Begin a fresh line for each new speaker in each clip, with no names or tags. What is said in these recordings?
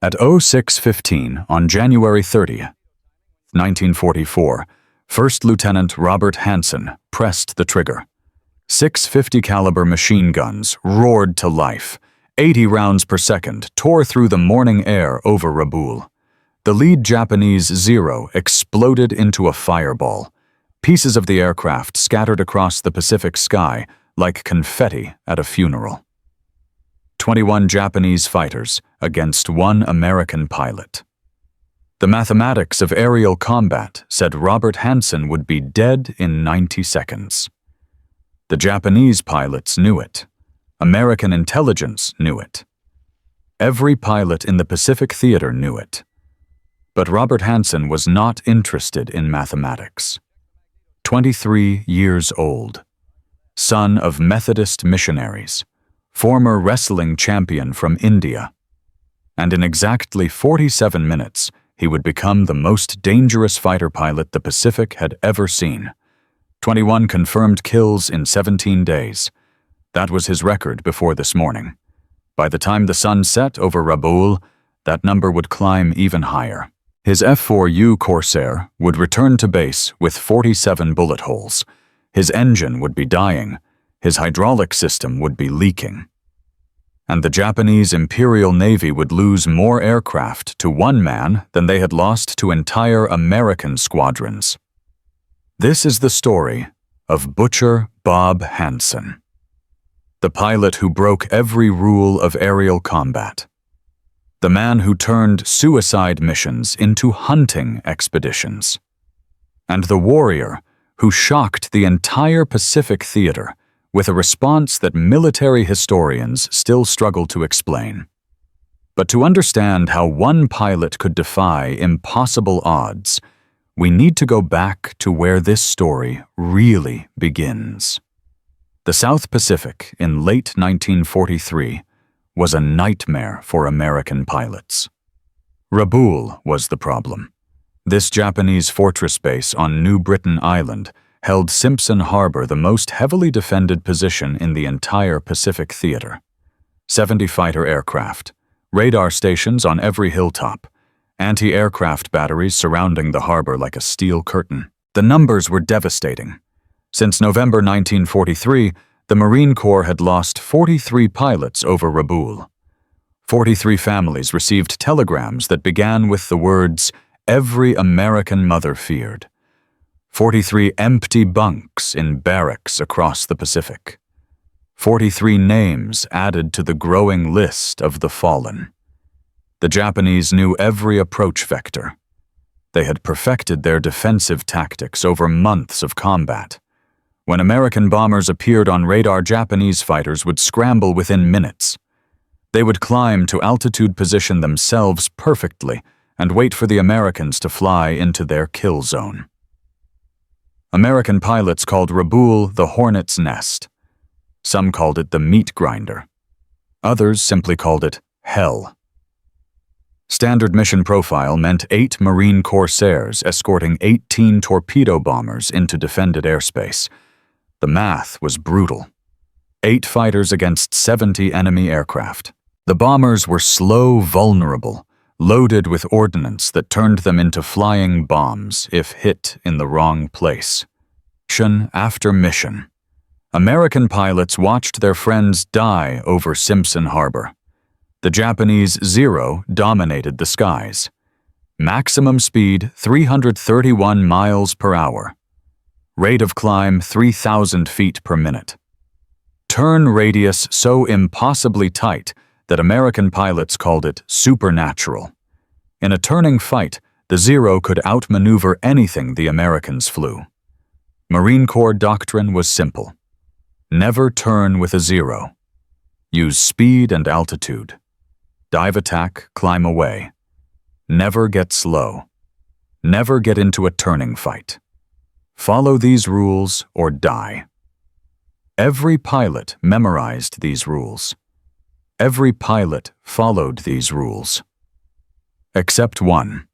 At 06:15 on January 30th, 1944, First Lieutenant Robert Hansen pressed the trigger. 650 caliber machine guns roared to life. 80 rounds per second tore through the morning air over Rabaul. The lead Japanese Zero exploded into a fireball. Pieces of the aircraft scattered across the Pacific sky like confetti at a funeral. 21 Japanese fighters against 1 American pilot. The mathematics of aerial combat said Robert Hansen would be dead in 90 seconds. The Japanese pilots knew it. American intelligence knew it. Every pilot in the Pacific theater knew it. But Robert Hansen was not interested in mathematics. 23 years old, son of Methodist missionaries, former wrestling champion from India, and in exactly 47 minutes, he would become the most dangerous fighter pilot the Pacific had ever seen. 21 confirmed kills in 17 days. That was his record before this morning. By the time the sun set over Rabaul, that number would climb even higher. His F4U Corsair would return to base with 47 bullet holes. His engine would be dying. His hydraulic system would be leaking. And the Japanese Imperial Navy would lose more aircraft to one man than they had lost to entire American squadrons. This is the story of Butcher Bob Hansen, the pilot who broke every rule of aerial combat, the man who turned suicide missions into hunting expeditions, and the warrior who shocked the entire Pacific theater with a response that military historians still struggle to explain. But to understand how one pilot could defy impossible odds, we need to go back to where this story really begins. The South Pacific in late 1943 was a nightmare for American pilots. Rabaul was the problem. This Japanese fortress base on New Britain Island held Simpson Harbor, the most heavily defended position in the entire Pacific theater. 70 fighter aircraft, radar stations on every hilltop, anti-aircraft batteries surrounding the harbor like a steel curtain. The numbers were devastating. Since November 1943, the Marine Corps had lost 43 pilots over Rabaul. 43 families received telegrams that began with the words, "Every American mother feared." 43 empty bunks in barracks across the Pacific. 43 names added to the growing list of the fallen. The Japanese knew every approach vector. They had perfected their defensive tactics over months of combat. When American bombers appeared on radar, Japanese fighters would scramble within minutes. They would climb to altitude position themselves perfectly and wait for the Americans to fly into their kill zone. American pilots called Rabaul the Hornet's Nest. Some called it the meat grinder. Others simply called it hell. Standard mission profile meant 8 Marine Corsairs escorting 18 torpedo bombers into defended airspace. The math was brutal. 8 fighters against 70 enemy aircraft. The bombers were slow, vulnerable, loaded with ordnance that turned them into flying bombs if hit in the wrong place. Mission after mission, American pilots watched their friends die over Simpson Harbor. The Japanese Zero dominated the skies. Maximum speed 331 miles per hour. Rate of climb 3,000 feet per minute. Turn radius so impossibly tight that American pilots called it supernatural. In a turning fight, the Zero could outmaneuver anything the Americans flew. Marine Corps doctrine was simple. Never turn with a Zero. Use speed and altitude. Dive attack, climb away. Never get slow. Never get into a turning fight. Follow these rules or die. Every pilot memorized these rules. Every pilot followed these rules. Except one.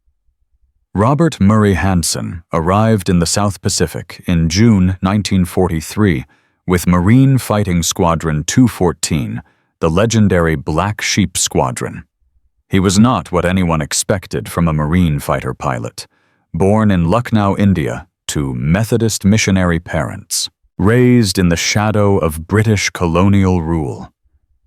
Robert Murray Hansen arrived in the South Pacific in June 1943 with Marine Fighting Squadron 214, the legendary Black Sheep Squadron. He was not what anyone expected from a Marine fighter pilot, born in Lucknow, India, to Methodist missionary parents, raised in the shadow of British colonial rule,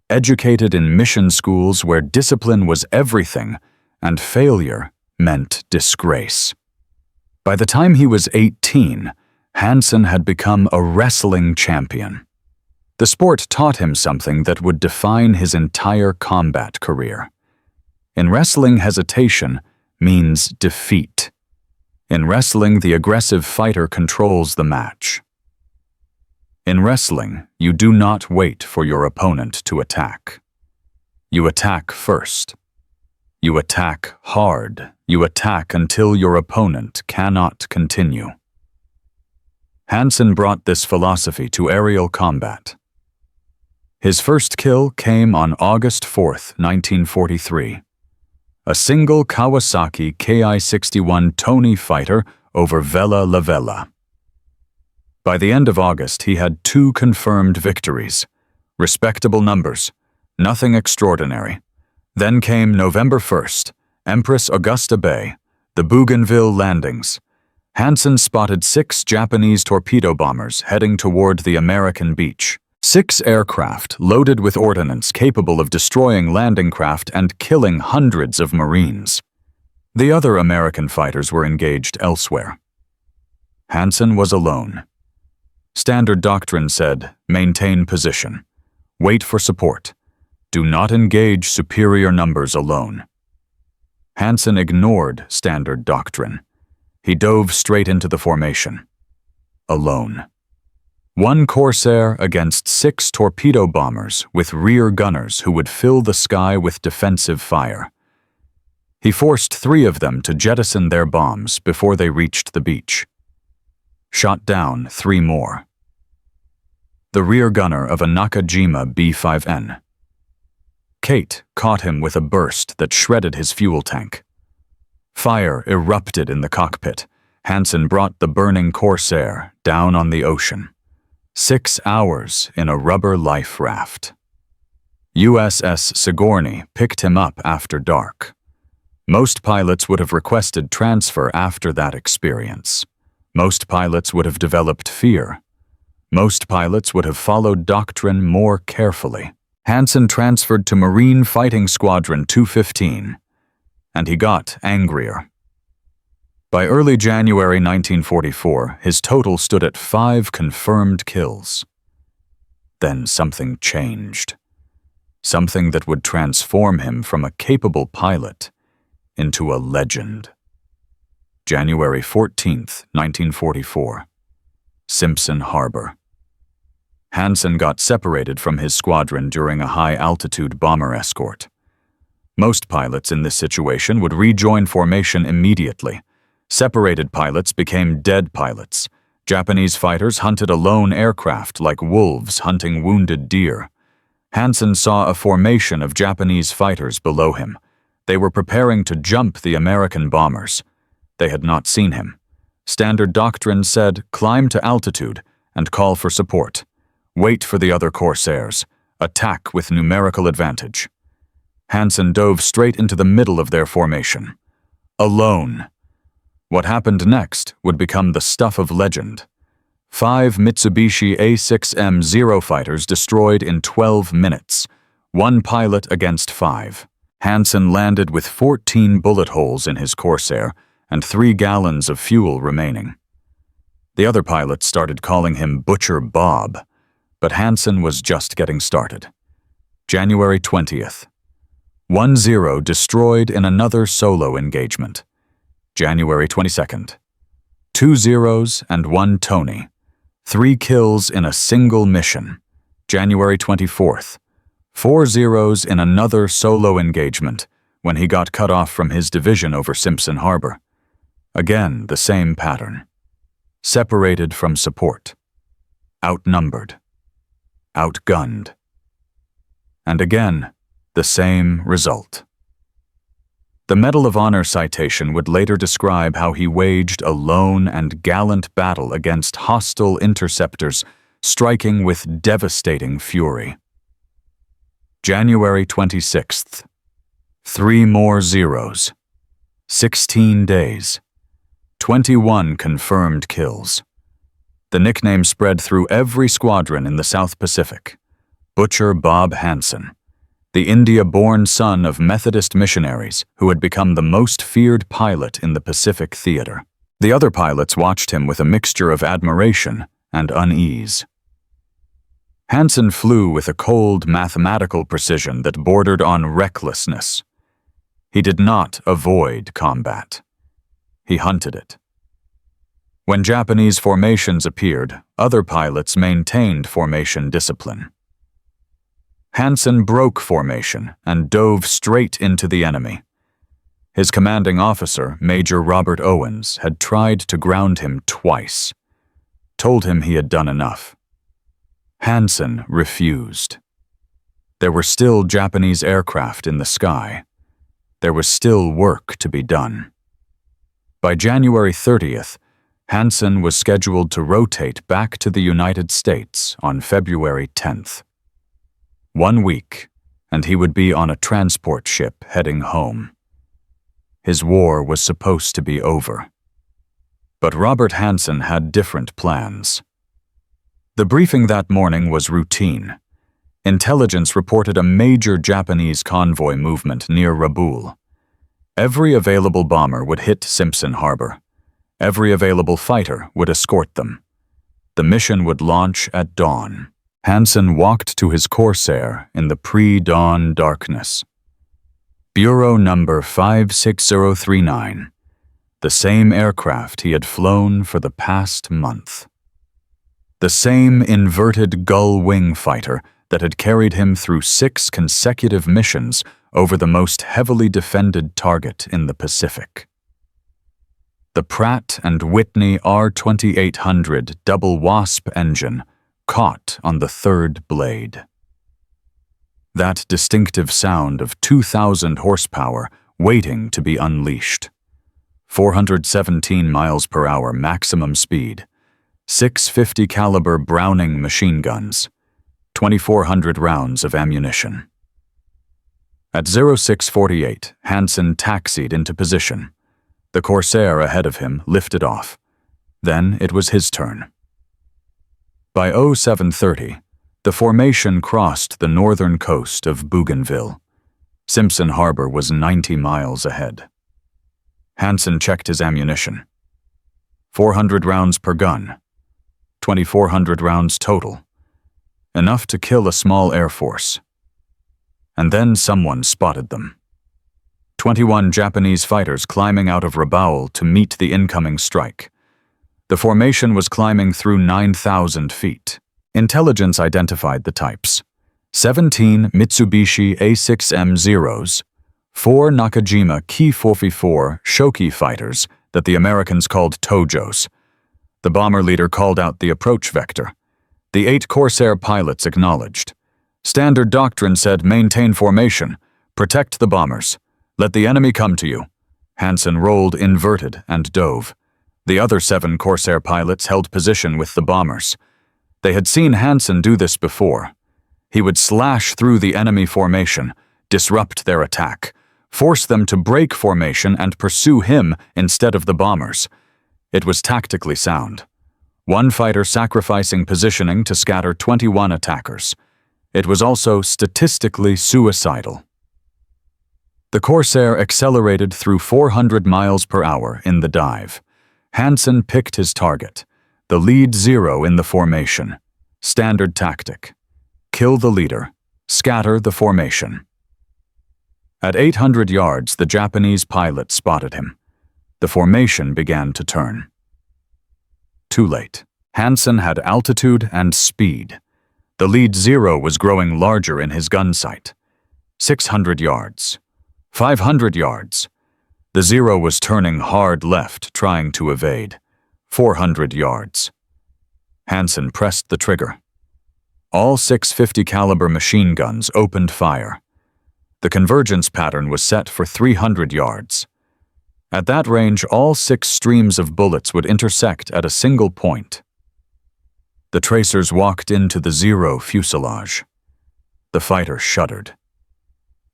educated in mission schools where discipline was everything and failure meant disgrace. By the time he was 18, Hansen had become a wrestling champion. The sport taught him something that would define his entire combat career. In wrestling, hesitation means defeat. In wrestling, the aggressive fighter controls the match. In wrestling, you do not wait for your opponent to attack. You attack first. You attack hard. You attack until your opponent cannot continue. Hansen brought this philosophy to aerial combat. His first kill came on August 4, 1943. A single Kawasaki Ki-61 Tony fighter over Vella La Vella. By the end of August, he had 2 confirmed victories. Respectable numbers, nothing extraordinary. Then came November 1st, Empress Augusta Bay, the Bougainville landings. Hansen spotted 6 Japanese torpedo bombers heading toward the American beach. 6 aircraft loaded with ordnance capable of destroying landing craft and killing hundreds of Marines. The other American fighters were engaged elsewhere. Hansen was alone. Standard doctrine said, maintain position. Wait for support. Do not engage superior numbers alone. Hansen ignored standard doctrine. He dove straight into the formation. Alone. 1 Corsair against 6 torpedo bombers with rear gunners who would fill the sky with defensive fire. He forced 3 of them to jettison their bombs before they reached the beach. Shot down 3 more. The rear gunner of a Nakajima B-5N. Kate caught him with a burst that shredded his fuel tank. Fire erupted in the cockpit. Hansen brought the burning Corsair down on the ocean. 6 hours in a rubber life raft. USS Sigourney picked him up after dark. Most pilots would have requested transfer after that experience. Most pilots would have developed fear. Most pilots would have followed doctrine more carefully. Hansen transferred to Marine Fighting Squadron 215, and he got angrier. By early January 1944, his total stood at 5 confirmed kills. Then something changed. Something that would transform him from a capable pilot into a legend. January 14, 1944. Simpson Harbor. Hansen got separated from his squadron during a high-altitude bomber escort. Most pilots in this situation would rejoin formation immediately. Separated pilots became dead pilots. Japanese fighters hunted a lone aircraft like wolves hunting wounded deer. Hansen saw a formation of Japanese fighters below him. They were preparing to jump the American bombers. They had not seen him. Standard doctrine said, climb to altitude and call for support. Wait for the other Corsairs. Attack with numerical advantage. Hansen dove straight into the middle of their formation. Alone. What happened next would become the stuff of legend. 5 Mitsubishi A6M Zero fighters destroyed in 12 minutes. 1 pilot against 5. Hansen landed with 14 bullet holes in his Corsair and 3 gallons of fuel remaining. The other pilots started calling him Butcher Bob, but Hansen was just getting started. January 20th. 1 Zero destroyed in another solo engagement. January 22nd. 2 Zeros and 1 Tony. 3 kills in a single mission. January 24th. 4 Zeros in another solo engagement when he got cut off from his division over Simpson Harbor. Again, the same pattern. Separated from support. Outnumbered. Outgunned. And again, the same result. The Medal of Honor citation would later describe how he waged a lone and gallant battle against hostile interceptors, striking with devastating fury. January 26th. 3 more zeros. 16 days. 21 confirmed kills. The nickname spread through every squadron in the South Pacific. Butcher Bob Hansen, the India-born son of Methodist missionaries who had become the most feared pilot in the Pacific theater. The other pilots watched him with a mixture of admiration and unease. Hansen flew with a cold, mathematical precision that bordered on recklessness. He did not avoid combat. He hunted it. When Japanese formations appeared, other pilots maintained formation discipline. Hansen broke formation and dove straight into the enemy. His commanding officer, Major Robert Owens, had tried to ground him twice, told him he had done enough. Hansen refused. There were still Japanese aircraft in the sky. There was still work to be done. By January 30th, Hansen was scheduled to rotate back to the United States on February 10th. 1 week, and he would be on a transport ship heading home. His war was supposed to be over. But Robert Hansen had different plans. The briefing that morning was routine. Intelligence reported a major Japanese convoy movement near Rabaul. Every available bomber would hit Simpson Harbor. Every available fighter would escort them. The mission would launch at dawn. Hansen walked to his Corsair in the pre-dawn darkness. Bureau number 56039, the same aircraft he had flown for the past month. The same inverted gull-wing fighter that had carried him through 6 consecutive missions over the most heavily defended target in the Pacific. The Pratt & Whitney R2800 double wasp engine caught on the 3rd blade. That distinctive sound of 2,000 horsepower waiting to be unleashed. 417 miles per hour maximum speed, 650 caliber Browning machine guns, 2,400 rounds of ammunition. At 0648, Hansen taxied into position. The Corsair ahead of him lifted off. Then it was his turn. By 0730, the formation crossed the northern coast of Bougainville. Simpson Harbor was 90 miles ahead. Hansen checked his ammunition. 400 rounds per gun. 2,400 rounds total. Enough to kill a small air force. And then someone spotted them. 21 Japanese fighters climbing out of Rabaul to meet the incoming strike. The formation was climbing through 9,000 feet. Intelligence identified the types: 17 Mitsubishi A6M-0s, 4 Nakajima Ki-44 Shoki fighters that the Americans called Tojos. The bomber leader called out the approach vector. The 8 Corsair pilots acknowledged. Standard doctrine said maintain formation, protect the bombers, let the enemy come to you. Hansen rolled inverted and dove. The other 7 Corsair pilots held position with the bombers. They had seen Hansen do this before. He would slash through the enemy formation, disrupt their attack, force them to break formation and pursue him instead of the bombers. It was tactically sound. 1 fighter sacrificing positioning to scatter 21 attackers. It was also statistically suicidal. The Corsair accelerated through 400 miles per hour in the dive. Hansen picked his target, the lead 0 in the formation. Standard tactic: kill the leader, scatter the formation. At 800 yards, the Japanese pilot spotted him. The formation began to turn. Too late. Hansen had altitude and speed. The lead 0 was growing larger in his gun sight. 600 yards. 500 yards. The 0 was turning hard left, trying to evade. 400 yards. Hansen pressed the trigger. All 650 caliber machine guns opened fire. The convergence pattern was set for 300 yards. At that range, all 6 streams of bullets would intersect at a single point. The tracers walked into the 0 fuselage. The fighter shuddered.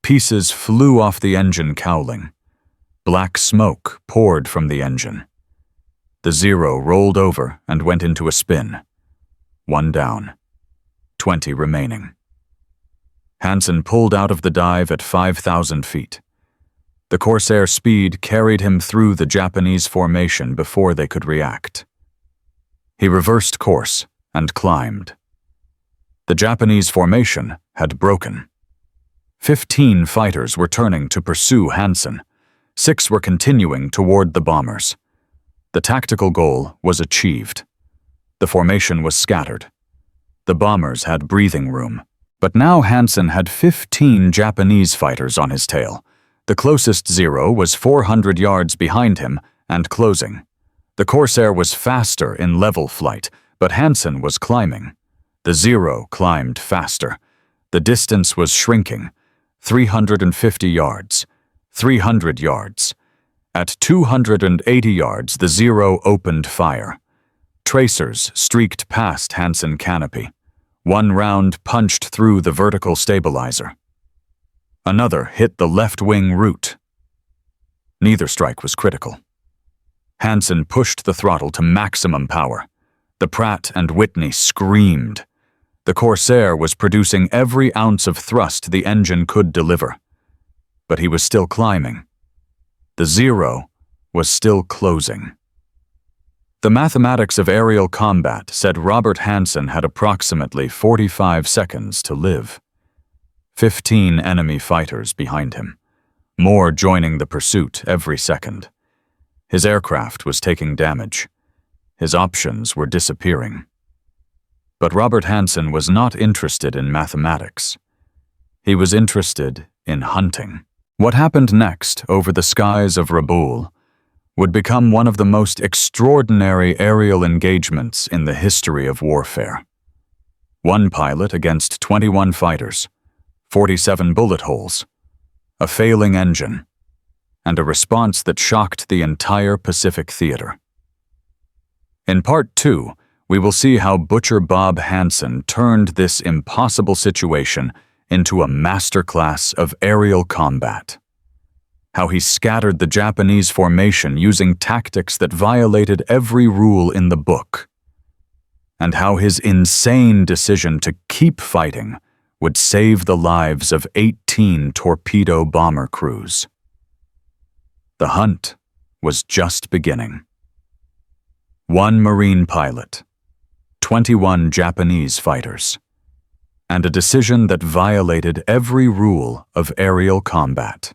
Pieces flew off the engine cowling. Black smoke poured from the engine. The Zero rolled over and went into a spin. 1 down. 20 remaining. Hansen pulled out of the dive at 5,000 feet. The Corsair speed carried him through the Japanese formation before they could react. He reversed course and climbed. The Japanese formation had broken. 15 fighters were turning to pursue Hansen. 6 were continuing toward the bombers. The tactical goal was achieved. The formation was scattered. The bombers had breathing room. But now Hansen had 15 Japanese fighters on his tail. The closest Zero was 400 yards behind him and closing. The Corsair was faster in level flight, but Hansen was climbing. The Zero climbed faster. The distance was shrinking. 350 yards. 300 yards. At 280 yards, the Zero opened fire. Tracers streaked past Hansen canopy. 1 round punched through the vertical stabilizer. Another hit the left wing root. Neither strike was critical. Hansen pushed the throttle to maximum power. The Pratt and Whitney screamed. The Corsair was producing every ounce of thrust the engine could deliver. But he was still climbing. The Zero was still closing. The mathematics of aerial combat said Robert Hansen had approximately 45 seconds to live. 15 enemy fighters behind him, more joining the pursuit every second. His aircraft was taking damage. His options were disappearing. But Robert Hansen was not interested in mathematics. He was interested in hunting. What happened next over the skies of Rabaul would become one of the most extraordinary aerial engagements in the history of warfare. 1 pilot against 21 fighters, 47 bullet holes, a failing engine, and a response that shocked the entire Pacific theater. In Part 2, we will see how Butcher Bob Hansen turned this impossible situation into a masterclass of aerial combat. How he scattered the Japanese formation using tactics that violated every rule in the book. And how his insane decision to keep fighting would save the lives of 18 torpedo bomber crews. The hunt was just beginning. 1 Marine pilot, 21 Japanese fighters, and a decision that violated every rule of aerial combat.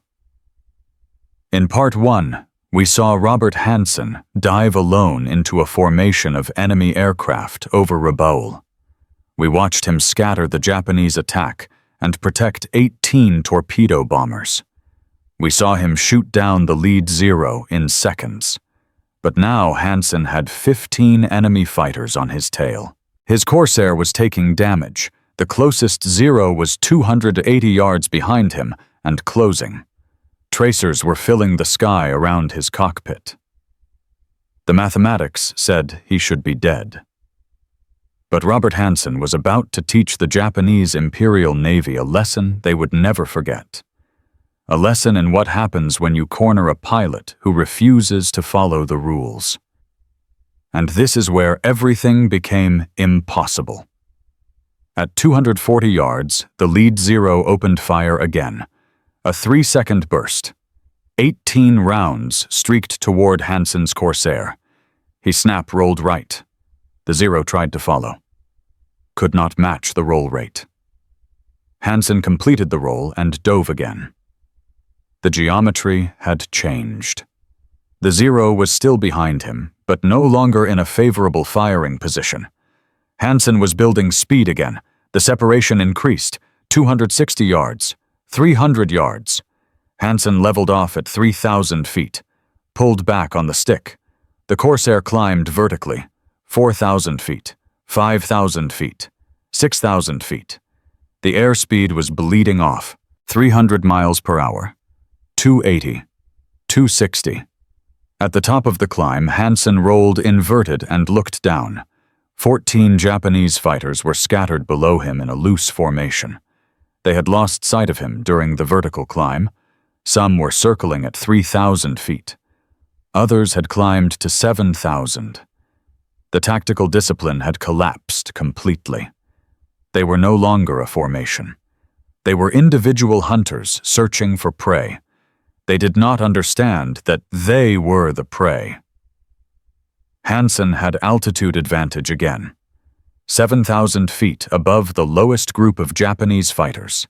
In Part 1, we saw Robert Hansen dive alone into a formation of enemy aircraft over Rabaul. We watched him scatter the Japanese attack and protect 18 torpedo bombers. We saw him shoot down the lead Zero in seconds. But now Hansen had 15 enemy fighters on his tail. His Corsair was taking damage. The closest Zero was 280 yards behind him and closing. Tracers were filling the sky around his cockpit. The mathematics said he should be dead. But Robert Hansen was about to teach the Japanese Imperial Navy a lesson they would never forget. A lesson in what happens when you corner a pilot who refuses to follow the rules. And this is where everything became impossible. At 240 yards, the lead Zero opened fire again. A 3-second burst. 18 rounds streaked toward Hansen's Corsair. He snap-rolled right. The Zero tried to follow. Could not match the roll rate. Hansen completed the roll and dove again. The geometry had changed. The Zero was still behind him, but no longer in a favorable firing position. Hansen was building speed again. The separation increased. 260 yards. 300 yards. Hansen leveled off at 3,000 feet, pulled back on the stick. The Corsair climbed vertically, 4,000 feet, 5,000 feet, 6,000 feet. The airspeed was bleeding off, 300 miles per hour, 280, 260. At the top of the climb, Hansen rolled inverted and looked down. 14 Japanese fighters were scattered below him in a loose formation. They had lost sight of him during the vertical climb. Some were circling at 3,000 feet. Others had climbed to 7,000. The tactical discipline had collapsed completely. They were no longer a formation. They were individual hunters searching for prey. They did not understand that they were the prey. Hansen had altitude advantage again, 7,000 feet above the lowest group of Japanese fighters.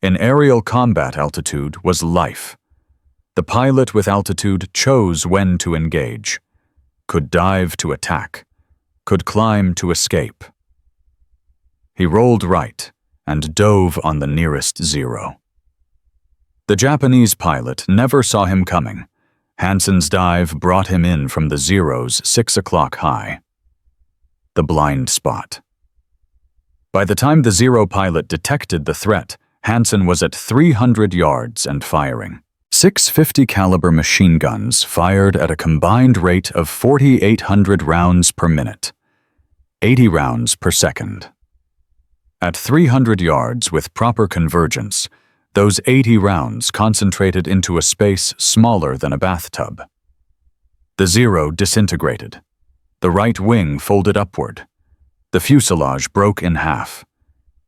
In aerial combat, altitude was life. The pilot with altitude chose when to engage, could dive to attack, could climb to escape. He rolled right and dove on the nearest zero. The Japanese pilot never saw him coming. Hansen's dive brought him in from the zero's 6 o'clock high. The blind spot. By the time the Zero pilot detected the threat, Hansen was at 300 yards and firing. 650 caliber machine guns fired at a combined rate of 4,800 rounds per minute, 80 rounds per second. At 300 yards with proper convergence, those 80 rounds concentrated into a space smaller than a bathtub. The Zero disintegrated. The right wing folded upward. The fuselage broke in half.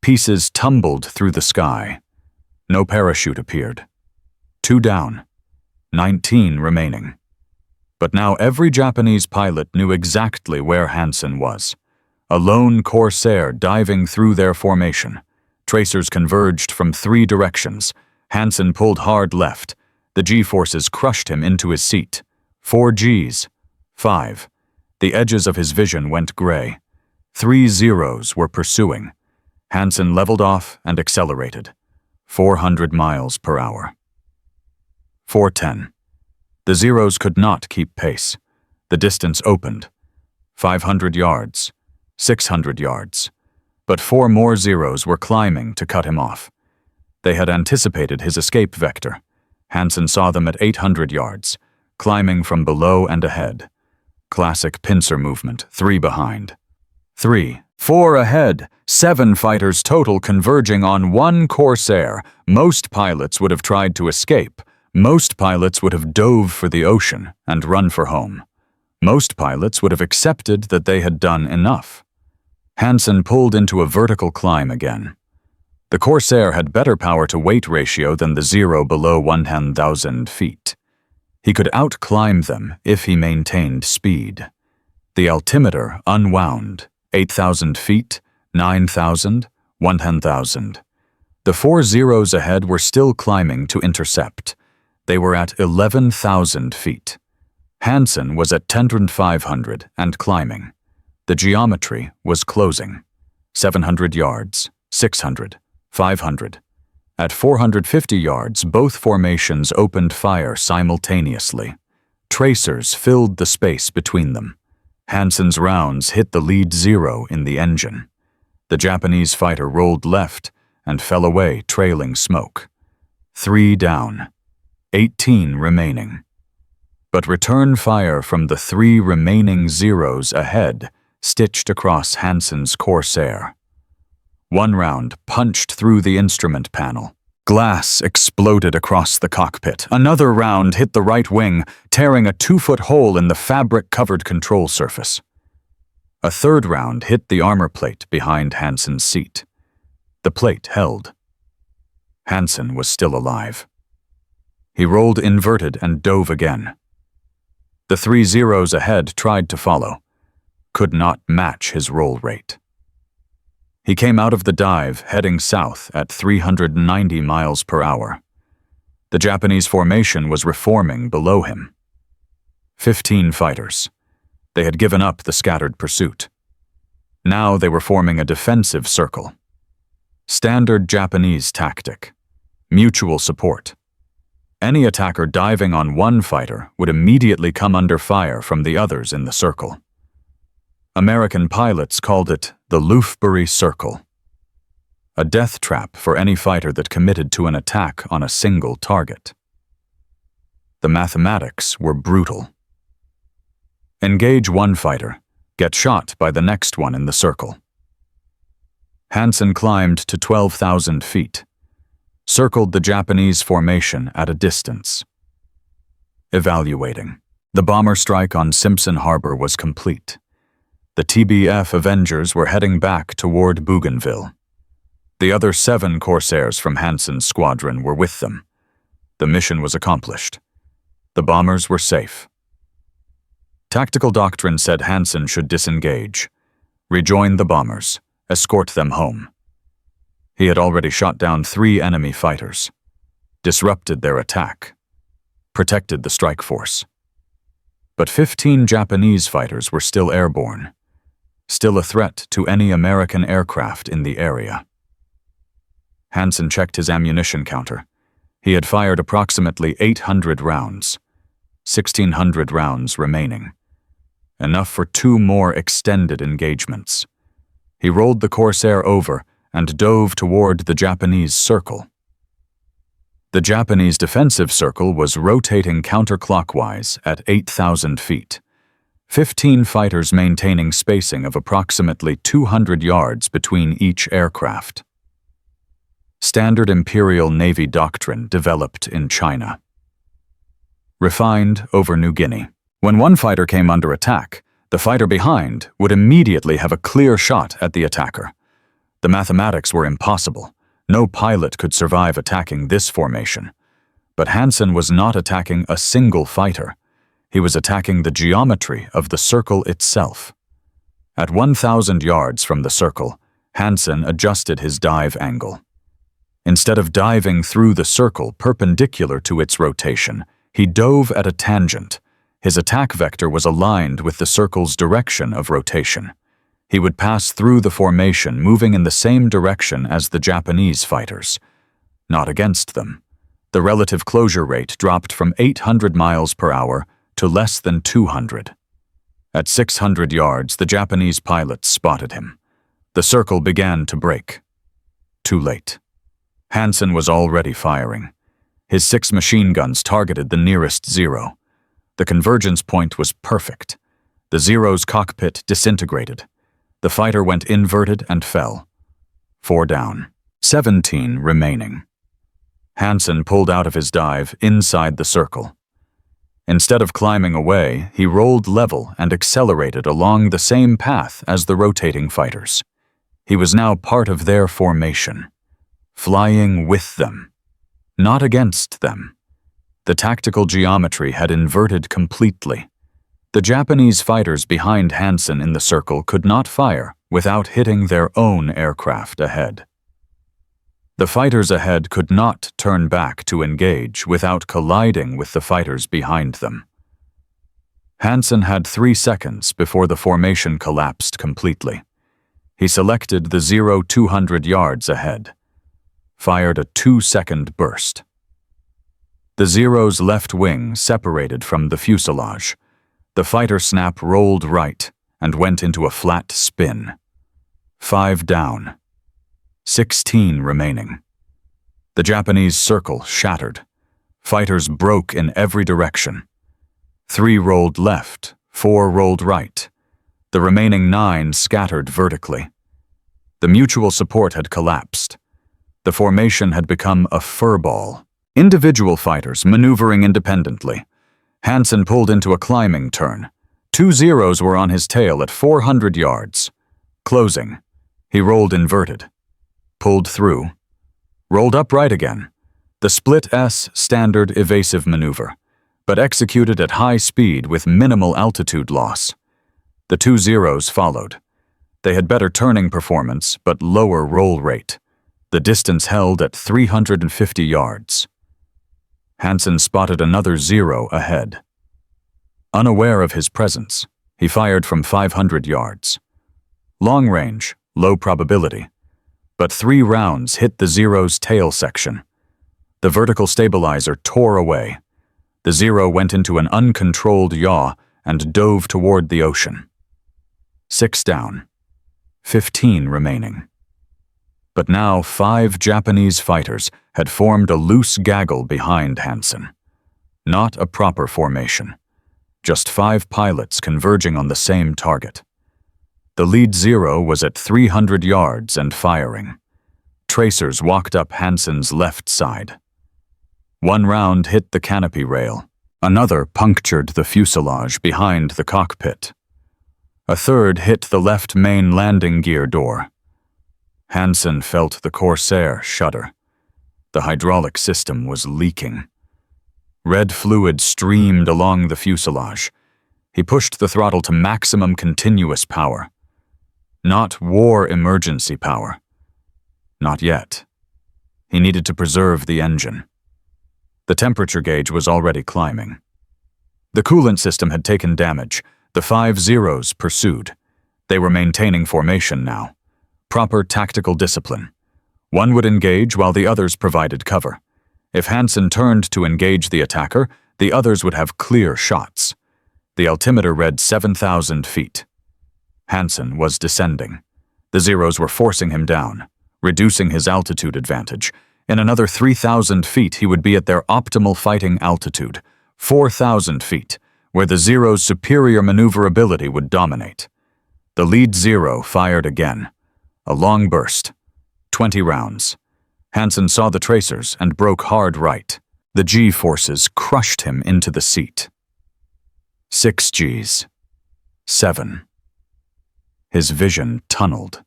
Pieces tumbled through the sky. No parachute appeared. 2 down. 19 remaining. But now every Japanese pilot knew exactly where Hansen was. A lone Corsair diving through their formation. Tracers converged from 3 directions. Hansen pulled hard left. The G-forces crushed him into his seat. 4 Gs. 5. The edges of his vision went gray. 3 Zeros were pursuing. Hansen leveled off and accelerated. 400 miles per hour. 410. The Zeros could not keep pace. The distance opened. 500 yards. 600 yards. But 4 more Zeros were climbing to cut him off. They had anticipated his escape vector. Hansen saw them at 800 yards, climbing from below and ahead. Classic pincer movement, 3 behind. 3, 4 ahead, 7 fighters total converging on 1 Corsair. Most pilots would have tried to escape. Most pilots would have dove for the ocean and run for home. Most pilots would have accepted that they had done enough. Hansen pulled into a vertical climb again. The Corsair had better power-to-weight ratio than the Zero below 1,000 feet. He could outclimb them if he maintained speed. The altimeter unwound, 8,000 feet, 9,000, 1,000. The 4 Zeros ahead were still climbing to intercept. They were at 11,000 feet. Hansen was at 10,500 and climbing. The geometry was closing. 700 yards, 600, 500. At 450 yards, both formations opened fire simultaneously. Tracers filled the space between them. Hansen's rounds hit the lead Zero in the engine. The Japanese fighter rolled left and fell away, trailing smoke. 3 down. 18 remaining. But return fire from the 3 remaining Zeros ahead stitched across Hansen's Corsair. 1 round punched through the instrument panel. Glass exploded across the cockpit. Another round hit the right wing, tearing a 2-foot hole in the fabric-covered control surface. A 3rd round hit the armor plate behind Hansen's seat. The plate held. Hansen was still alive. He rolled inverted and dove again. The 3 Zeros ahead tried to follow, could not match his roll rate. He came out of the dive, heading south at 390 miles per hour. The Japanese formation was reforming below him. 15 fighters. They had given up the scattered pursuit. Now they were forming a defensive circle. Standard Japanese tactic. Mutual support. Any attacker diving on one fighter would immediately come under fire from the others in the circle. American pilots called it the Loofbury Circle. A death trap for any fighter that committed to an attack on a single target. The mathematics were brutal. Engage one fighter, get shot by the next one in the circle. Hansen climbed to 12,000 feet, circled the Japanese formation at a distance. Evaluating. The bomber strike on Simpson Harbor was complete. The TBF Avengers were heading back toward Bougainville. The other 7 Corsairs from Hansen's squadron were with them. The mission was accomplished. The bombers were safe. Tactical doctrine said Hansen should disengage, rejoin the bombers, escort them home. He had already shot down 3 enemy fighters, disrupted their attack, protected the strike force. But 15 Japanese fighters were still airborne, still a threat to any American aircraft in the area. Hansen checked his ammunition counter. He had fired approximately 800 rounds, 1,600 rounds remaining, enough for 2 more extended engagements. He rolled the Corsair over and dove toward the Japanese circle. The Japanese defensive circle was rotating counterclockwise at 8,000 feet, 15 fighters maintaining spacing of approximately 200 yards between each aircraft. Standard Imperial Navy doctrine developed in China. Refined over New Guinea. When one fighter came under attack, the fighter behind would immediately have a clear shot at the attacker. The mathematics were impossible. No pilot could survive attacking this formation. But Hansen was not attacking a single fighter. He was attacking the geometry of the circle itself. At 1,000 yards from the circle, Hansen adjusted his dive angle. Instead of diving through the circle perpendicular to its rotation, he dove at a tangent. His attack vector was aligned with the circle's direction of rotation. He would pass through the formation, moving in the same direction as the Japanese fighters, not against them. The relative closure rate dropped from 800 miles per hour to less than 200. At 600 yards, the Japanese pilots spotted him. The circle began to break. Too late. Hansen was already firing. His 6 machine guns targeted the nearest Zero. The convergence point was perfect. The Zero's cockpit disintegrated. The fighter went inverted and fell. 4 down. 17 remaining. Hansen pulled out of his dive inside the circle. Instead of climbing away, he rolled level and accelerated along the same path as the rotating fighters. He was now part of their formation, flying with them, not against them. The tactical geometry had inverted completely. The Japanese fighters behind Hansen in the circle could not fire without hitting their own aircraft ahead. The fighters ahead could not turn back to engage without colliding with the fighters behind them. Hansen had 3 seconds before the formation collapsed completely. He selected the Zero 200 yards ahead, fired a 2-second burst. The Zero's left wing separated from the fuselage. The fighter snap rolled right and went into a flat spin. 5 down. 16 remaining. The Japanese circle shattered. Fighters broke in every direction. 3 rolled left, 4 rolled right. The remaining 9 scattered vertically. The mutual support had collapsed. The formation had become a furball. Individual fighters maneuvering independently. Hansen pulled into a climbing turn. 2 Zeros were on his tail at 400 yards. Closing. He rolled inverted. Pulled through. Rolled upright again. The split S standard evasive maneuver, but executed at high speed with minimal altitude loss. The 2 Zeros followed. They had better turning performance, but lower roll rate. The distance held at 350 yards. Hansen spotted another Zero ahead. Unaware of his presence, he fired from 500 yards. Long range, low probability. But 3 rounds hit the Zero's tail section. The vertical stabilizer tore away. The Zero went into an uncontrolled yaw and dove toward the ocean. 6 down. 15 remaining. But now 5 Japanese fighters had formed a loose gaggle behind Hansen. Not a proper formation. Just 5 pilots converging on the same target. The lead Zero was at 300 yards and firing. Tracers walked up Hansen's left side. One round hit the canopy rail. Another punctured the fuselage behind the cockpit. A third hit the left main landing gear door. Hansen felt the Corsair shudder. The hydraulic system was leaking. Red fluid streamed along the fuselage. He pushed the throttle to maximum continuous power. Not war emergency power. Not yet. He needed to preserve the engine. The temperature gauge was already climbing. The coolant system had taken damage. The 5 Zeros pursued. They were maintaining formation now. Proper tactical discipline. One would engage while the others provided cover. If Hansen turned to engage the attacker, the others would have clear shots. The altimeter read 7,000 feet. Hansen was descending. The Zeros were forcing him down, reducing his altitude advantage. In another 3,000 feet, he would be at their optimal fighting altitude, 4,000 feet, where the Zero's superior maneuverability would dominate. The lead Zero fired again. A long burst. 20 rounds. Hansen saw the tracers and broke hard right. The G-forces crushed him into the seat. 6 Gs. 7. His vision tunneled.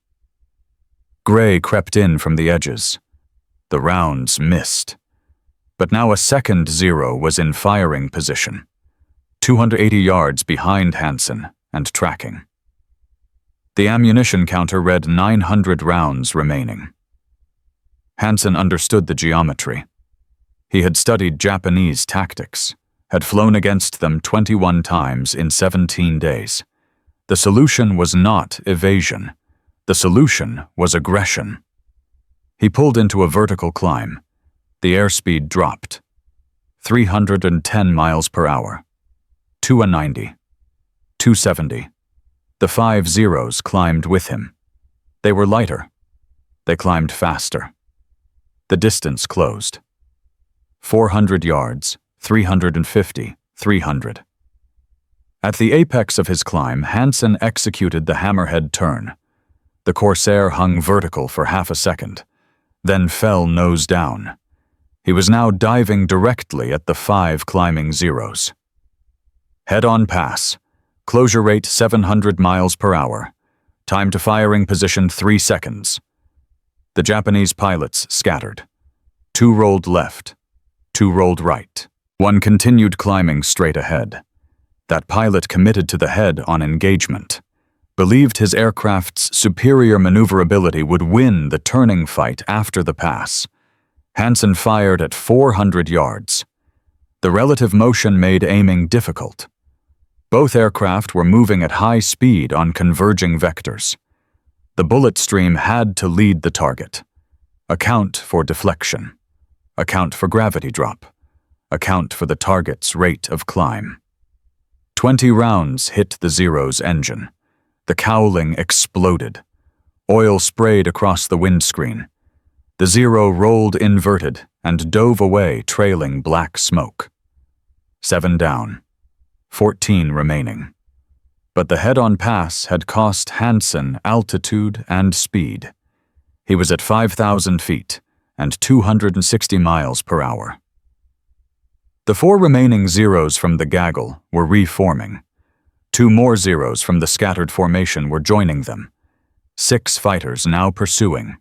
Gray crept in from the edges. The rounds missed. But now a second Zero was in firing position, 280 yards behind Hansen and tracking. The ammunition counter read 900 rounds remaining. Hansen understood the geometry. He had studied Japanese tactics, had flown against them 21 times in 17 days. The solution was not evasion. The solution was aggression. He pulled into a vertical climb. The airspeed dropped. 310 miles per hour. 290. 270. The 5 Zeros climbed with him. They were lighter. They climbed faster. The distance closed. 400 yards, 350, 300. At the apex of his climb, Hansen executed the hammerhead turn. The Corsair hung vertical for half a second, then fell nose down. He was now diving directly at the 5 climbing Zeros. Head-on pass. Closure rate 700 miles per hour. Time to firing position 3 seconds. The Japanese pilots scattered. 2 rolled left. 2 rolled right. 1 continued climbing straight ahead. That pilot committed to the head on engagement. Believed his aircraft's superior maneuverability would win the turning fight after the pass. Hansen fired at 400 yards. The relative motion made aiming difficult. Both aircraft were moving at high speed on converging vectors. The bullet stream had to lead the target. Account for deflection. Account for gravity drop. Account for the target's rate of climb. 20 rounds hit the Zero's engine. The cowling exploded. Oil sprayed across the windscreen. The Zero rolled inverted and dove away, trailing black smoke. 7 down. 14 remaining. But the head-on pass had cost Hansen altitude and speed. He was at 5,000 feet and 260 miles per hour. The 4 remaining Zeros from the gaggle were reforming. 2 more Zeros from the scattered formation were joining them. 6 fighters now pursuing.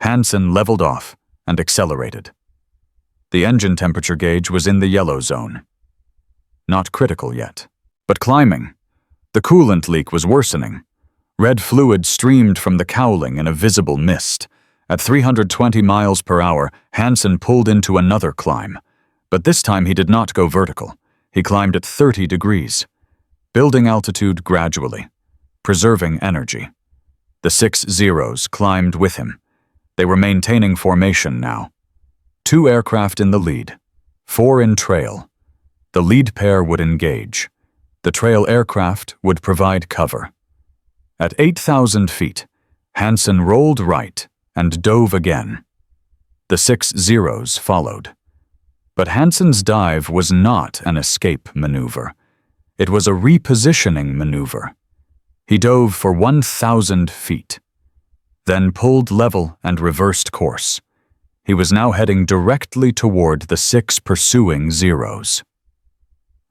Hansen leveled off and accelerated. The engine temperature gauge was in the yellow zone. Not critical yet, but climbing. The coolant leak was worsening. Red fluid streamed from the cowling in a visible mist. At 320 miles per hour, Hansen pulled into another climb. But this time he did not go vertical. He climbed at 30 degrees, building altitude gradually, preserving energy. The 6 Zeros climbed with him. They were maintaining formation now. 2 aircraft in the lead, 4 in trail. The lead pair would engage. The trail aircraft would provide cover. At 8,000 feet, Hansen rolled right and dove again. The 6 Zeros followed. But Hansen's dive was not an escape maneuver. It was a repositioning maneuver. He dove for 1,000 feet, then pulled level and reversed course. He was now heading directly toward the 6 pursuing Zeros.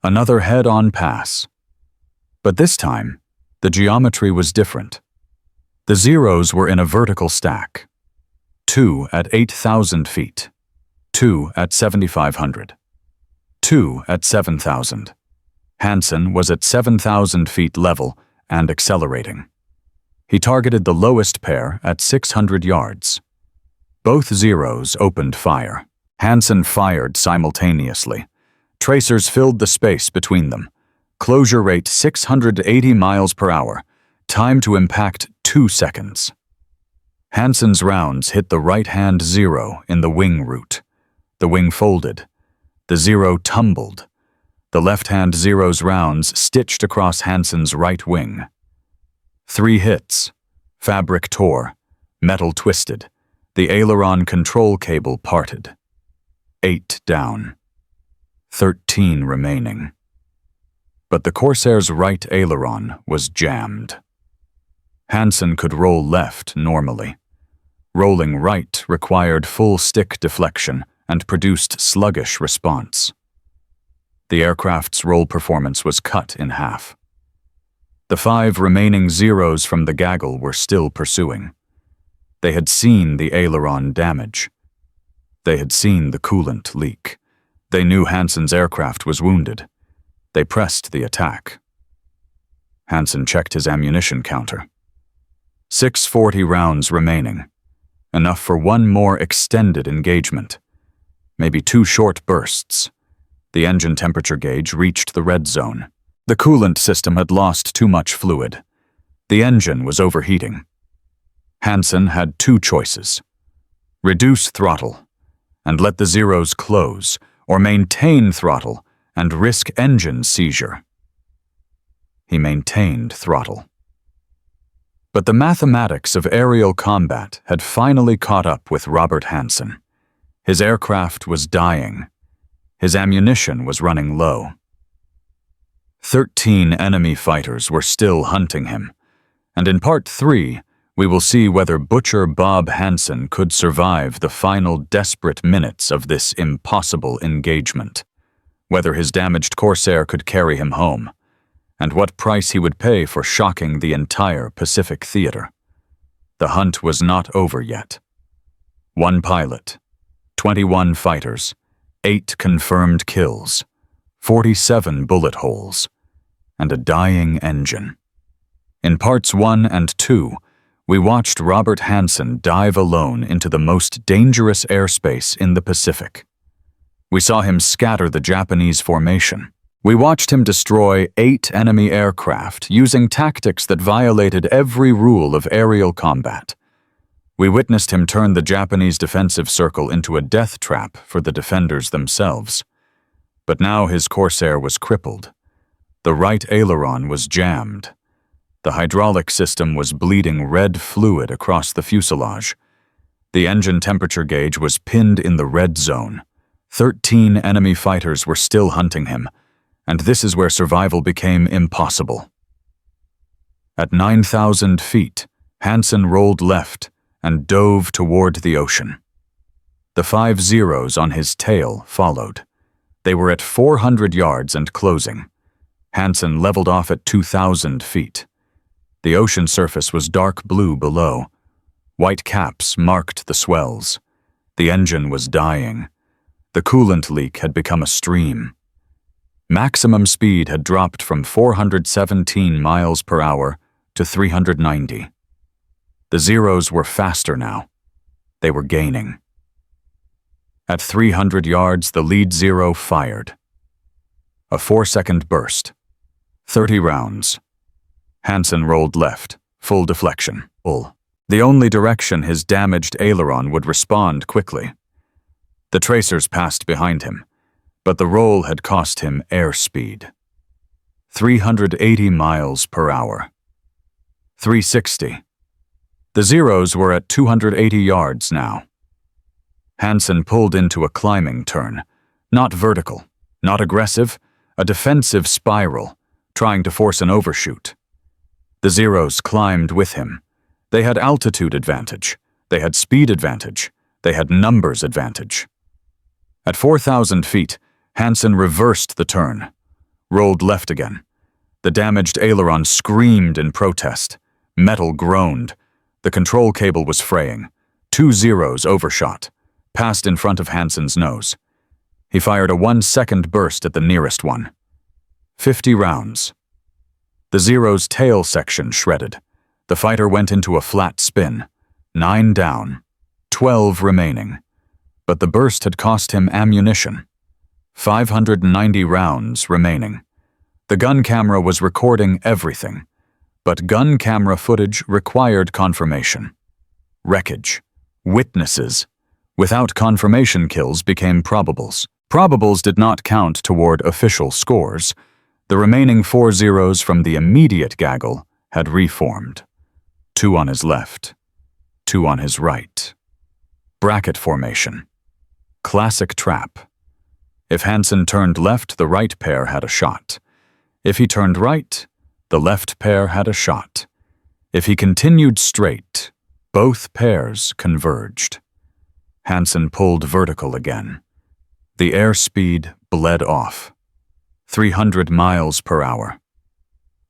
Another head-on pass. But this time, the geometry was different. The Zeros were in a vertical stack. 2 at 8,000 feet, 2 at 7,500, 2 at 7,000. Hansen was at 7,000 feet level and accelerating. He targeted the lowest pair at 600 yards. Both Zeros opened fire. Hansen fired simultaneously. Tracers filled the space between them. Closure rate 680 miles per hour. Time to impact 2 seconds. Hansen's rounds hit the right-hand Zero in the wing root. The wing folded. The Zero tumbled. The left-hand Zero's rounds stitched across Hansen's right wing. 3 hits. Fabric tore. Metal twisted. The aileron control cable parted. 8 down. 13 remaining. But the Corsair's right aileron was jammed. Hansen could roll left normally. Rolling right required full stick deflection and produced sluggish response. The aircraft's roll performance was cut in half. The 5 remaining Zeros from the gaggle were still pursuing. They had seen the aileron damage. They had seen the coolant leak. They knew Hansen's aircraft was wounded. They pressed the attack. Hansen checked his ammunition counter. 640 rounds remaining. Enough for 1 more extended engagement. Maybe 2 short bursts. The engine temperature gauge reached the red zone. The coolant system had lost too much fluid. The engine was overheating. Hansen had 2 choices. Reduce throttle and let the Zeros close, or maintain throttle and risk engine seizure. He maintained throttle. But the mathematics of aerial combat had finally caught up with Robert Hansen. His aircraft was dying. His ammunition was running low. 13 enemy fighters were still hunting him, and in Part 3, we will see whether Butcher Bob Hansen could survive the final desperate minutes of this impossible engagement, whether his damaged Corsair could carry him home, and what price he would pay for shocking the entire Pacific theater. The hunt was not over yet. 1 pilot, 21 fighters, 8 confirmed kills, 47 bullet holes, and a dying engine. In Parts 1 and 2, we watched Robert Hansen dive alone into the most dangerous airspace in the Pacific. We saw him scatter the Japanese formation. We watched him destroy 8 enemy aircraft using tactics that violated every rule of aerial combat. We witnessed him turn the Japanese defensive circle into a death trap for the defenders themselves. But now his Corsair was crippled. The right aileron was jammed. The hydraulic system was bleeding red fluid across the fuselage. The engine temperature gauge was pinned in the red zone. 13 enemy fighters were still hunting him, and this is where survival became impossible. At 9,000 feet, Hansen rolled left and dove toward the ocean. The 5 Zeros on his tail followed. They were at 400 yards and closing. Hansen leveled off at 2,000 feet. The ocean surface was dark blue below. White caps marked the swells. The engine was dying. The coolant leak had become a stream. Maximum speed had dropped from 417 miles per hour to 390. The Zeros were faster now. They were gaining. At 300 yards, the lead Zero fired. A 4-second burst. 30 rounds. Hansen rolled left, full deflection, the only direction his damaged aileron would respond quickly. The tracers passed behind him, but the roll had cost him airspeed. 380 miles per hour. 360. The Zeros were at 280 yards now. Hansen pulled into a climbing turn, not vertical, not aggressive, a defensive spiral, trying to force an overshoot. The Zeros climbed with him. They had altitude advantage. They had speed advantage. They had numbers advantage. At 4,000 feet, Hansen reversed the turn, rolled left again. The damaged aileron screamed in protest. Metal groaned. The control cable was fraying. 2 Zeros overshot, passed in front of Hansen's nose. He fired a 1-second burst at the nearest one. 50 rounds. The Zero's tail section shredded. The fighter went into a flat spin. 9 down, 12 remaining. But the burst had cost him ammunition. 590 rounds remaining. The gun camera was recording everything, but gun camera footage required confirmation. Wreckage, witnesses. Without confirmation, kills became probables. Probables did not count toward official scores. The remaining 4 Zeros from the immediate gaggle had reformed. 2 on his left, 2 on his right. Bracket formation. Classic trap. If Hansen turned left, the right pair had a shot. If he turned right, the left pair had a shot. If he continued straight, both pairs converged. Hansen pulled vertical again. The airspeed bled off. 300 miles per hour.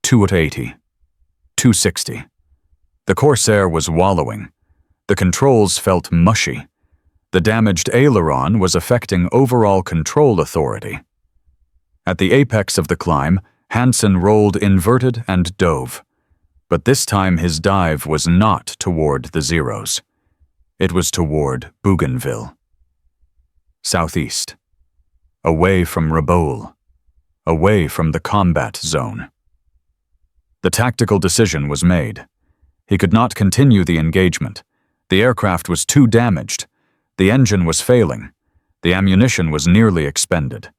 280. 260. The Corsair was wallowing. The controls felt mushy. The damaged aileron was affecting overall control authority. At the apex of the climb, Hansen rolled inverted and dove. But this time his dive was not toward the Zeros. It was toward Bougainville. Southeast. Away from Rabaul. Away from the combat zone. The tactical decision was made. He could not continue the engagement. The aircraft was too damaged. The engine was failing. The ammunition was nearly expended.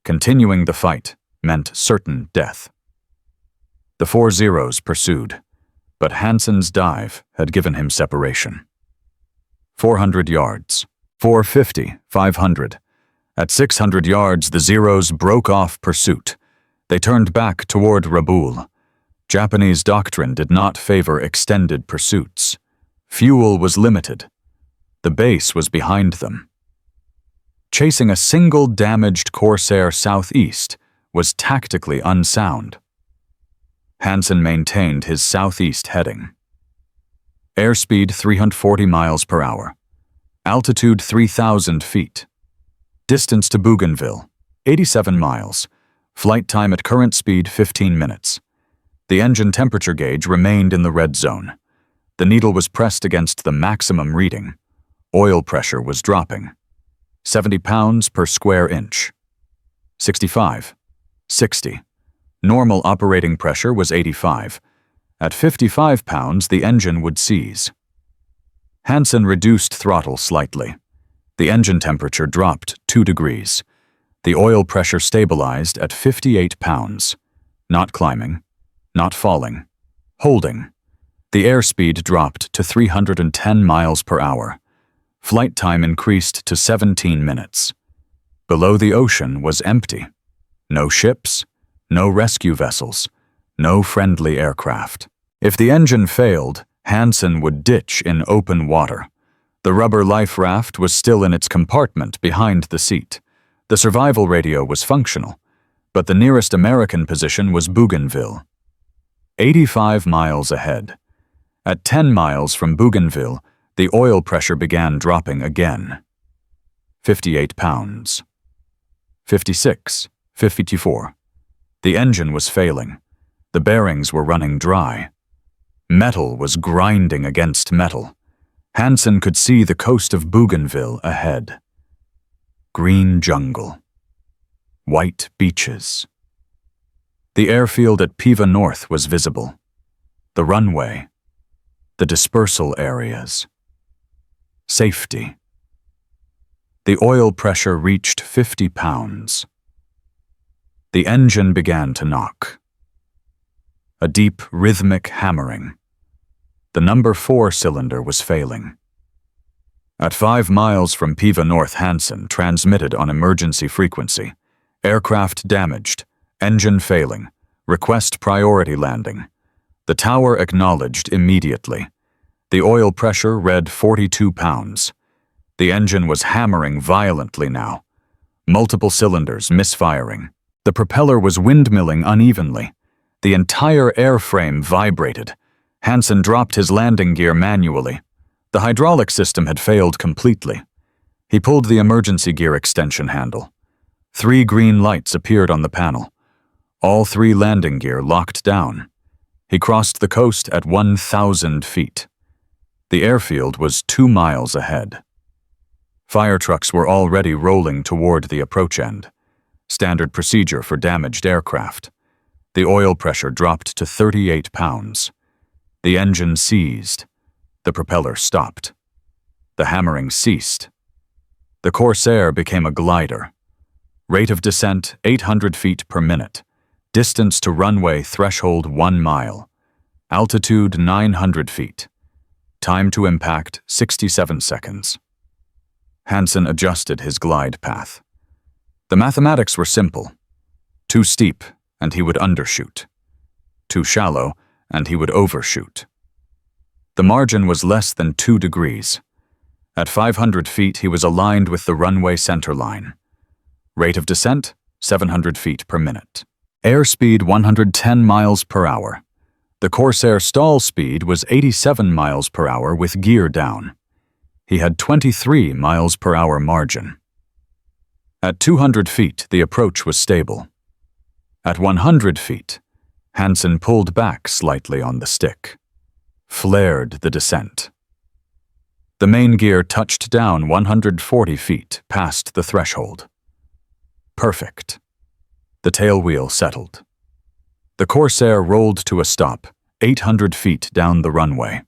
Continuing the fight meant certain death. The 4 Zeros pursued, but Hansen's dive had given him separation. 400 yards, 450, 500. At 600 yards, the Zeros broke off pursuit. They turned back toward Rabaul. Japanese doctrine did not favor extended pursuits. Fuel was limited. The base was behind them. Chasing a single damaged Corsair southeast was tactically unsound. Hansen maintained his southeast heading. Airspeed 340 miles per hour. Altitude 3,000 feet. Distance to Bougainville, 87 miles. Flight time at current speed 15 minutes. The engine temperature gauge remained in the red zone. The needle was pressed against the maximum reading. Oil pressure was dropping. 70 pounds per square inch. 65. 60. Normal operating pressure was 85. At 55 pounds, the engine would seize. Hansen reduced throttle slightly. The engine temperature dropped 2 degrees. The oil pressure stabilized at 58 pounds. Not climbing, not falling, holding. The airspeed dropped to 310 miles per hour. Flight time increased to 17 minutes. Below the ocean was empty. No ships, no rescue vessels, no friendly aircraft. If the engine failed, Hansen would ditch in open water. The rubber life raft was still in its compartment behind the seat. The survival radio was functional, but the nearest American position was Bougainville. 85 miles ahead. At 10 miles from Bougainville, the oil pressure began dropping again. 58 pounds. 56, 54. The engine was failing. The bearings were running dry. Metal was grinding against metal. Hansen could see the coast of Bougainville ahead. Green jungle. White beaches. The airfield at Piva North was visible. The runway. The dispersal areas. Safety. The oil pressure reached 50 pounds. The engine began to knock. A deep, rhythmic hammering. The number 4 cylinder was failing. At 5 miles from Piva North, Hansen transmitted on emergency frequency. Aircraft damaged. Engine failing. Request priority landing. The tower acknowledged immediately. The oil pressure read 42 pounds. The engine was hammering violently now. Multiple cylinders misfiring. The propeller was windmilling unevenly. The entire airframe vibrated. Hansen dropped his landing gear manually. The hydraulic system had failed completely. He pulled the emergency gear extension handle. 3 green lights appeared on the panel. All 3 landing gear locked down. He crossed the coast at 1,000 feet. The airfield was 2 miles ahead. Fire trucks were already rolling toward the approach end. Standard procedure for damaged aircraft. The oil pressure dropped to 38 pounds. The engine seized. The propeller stopped. The hammering ceased. The Corsair became a glider. Rate of descent 800 feet per minute. Distance to runway threshold 1 mile. Altitude 900 feet. Time to impact 67 seconds. Hansen adjusted his glide path. The mathematics were simple. Too steep, and he would undershoot. Too shallow, and he would overshoot. The margin was less than 2 degrees. At 500 feet, he was aligned with the runway centerline. Rate of descent, 700 feet per minute. Airspeed 110 miles per hour. The Corsair stall speed was 87 miles per hour with gear down. He had 23 miles per hour margin. At 200 feet, the approach was stable. At 100 feet, Hansen pulled back slightly on the stick. Flared the descent. The main gear touched down 140 feet past the threshold. Perfect. The tailwheel settled. The Corsair rolled to a stop, 800 feet down the runway.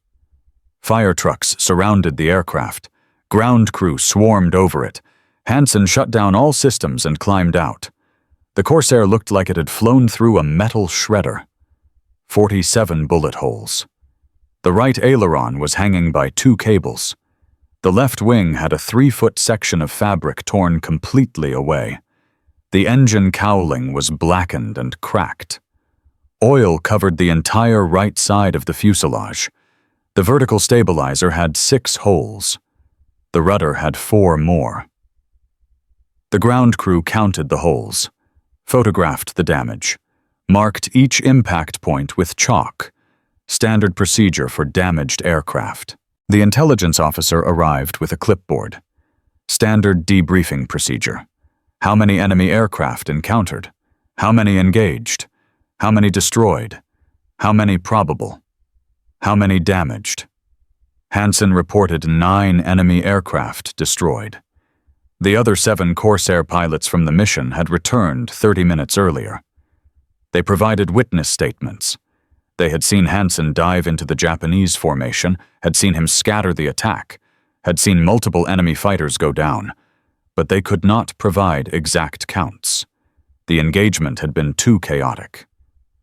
Fire trucks surrounded the aircraft. Ground crew swarmed over it. Hansen shut down all systems and climbed out. The Corsair looked like it had flown through a metal shredder. 47 bullet holes. The right aileron was hanging by 2 cables. The left wing had a 3-foot section of fabric torn completely away. The engine cowling was blackened and cracked. Oil covered the entire right side of the fuselage. The vertical stabilizer had 6 holes. The rudder had 4 more. The ground crew counted the holes, photographed the damage, marked each impact point with chalk, standard procedure for damaged aircraft. The intelligence officer arrived with a clipboard. Standard debriefing procedure. How many enemy aircraft encountered? How many engaged? How many destroyed? How many probable? How many damaged? Hansen reported 9 enemy aircraft destroyed. The other 7 Corsair pilots from the mission had returned 30 minutes earlier. They provided witness statements. They had seen Hansen dive into the Japanese formation, had seen him scatter the attack, had seen multiple enemy fighters go down, but they could not provide exact counts. The engagement had been too chaotic,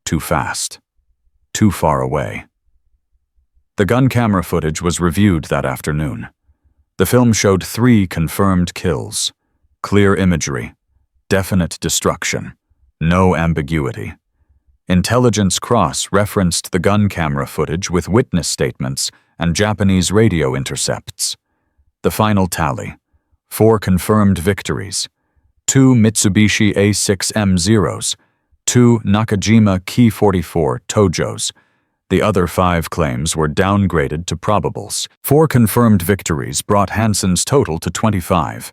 too fast, too far away. The gun camera footage was reviewed that afternoon. The film showed 3 confirmed kills, clear imagery, definite destruction, no ambiguity. Intelligence cross-referenced the gun camera footage with witness statements and Japanese radio intercepts. The final tally: 4 confirmed victories, 2 Mitsubishi A6M0s, 2 Nakajima Ki-44 Tojos. The other 5 claims were downgraded to probables. 4 confirmed victories brought Hansen's total to 25.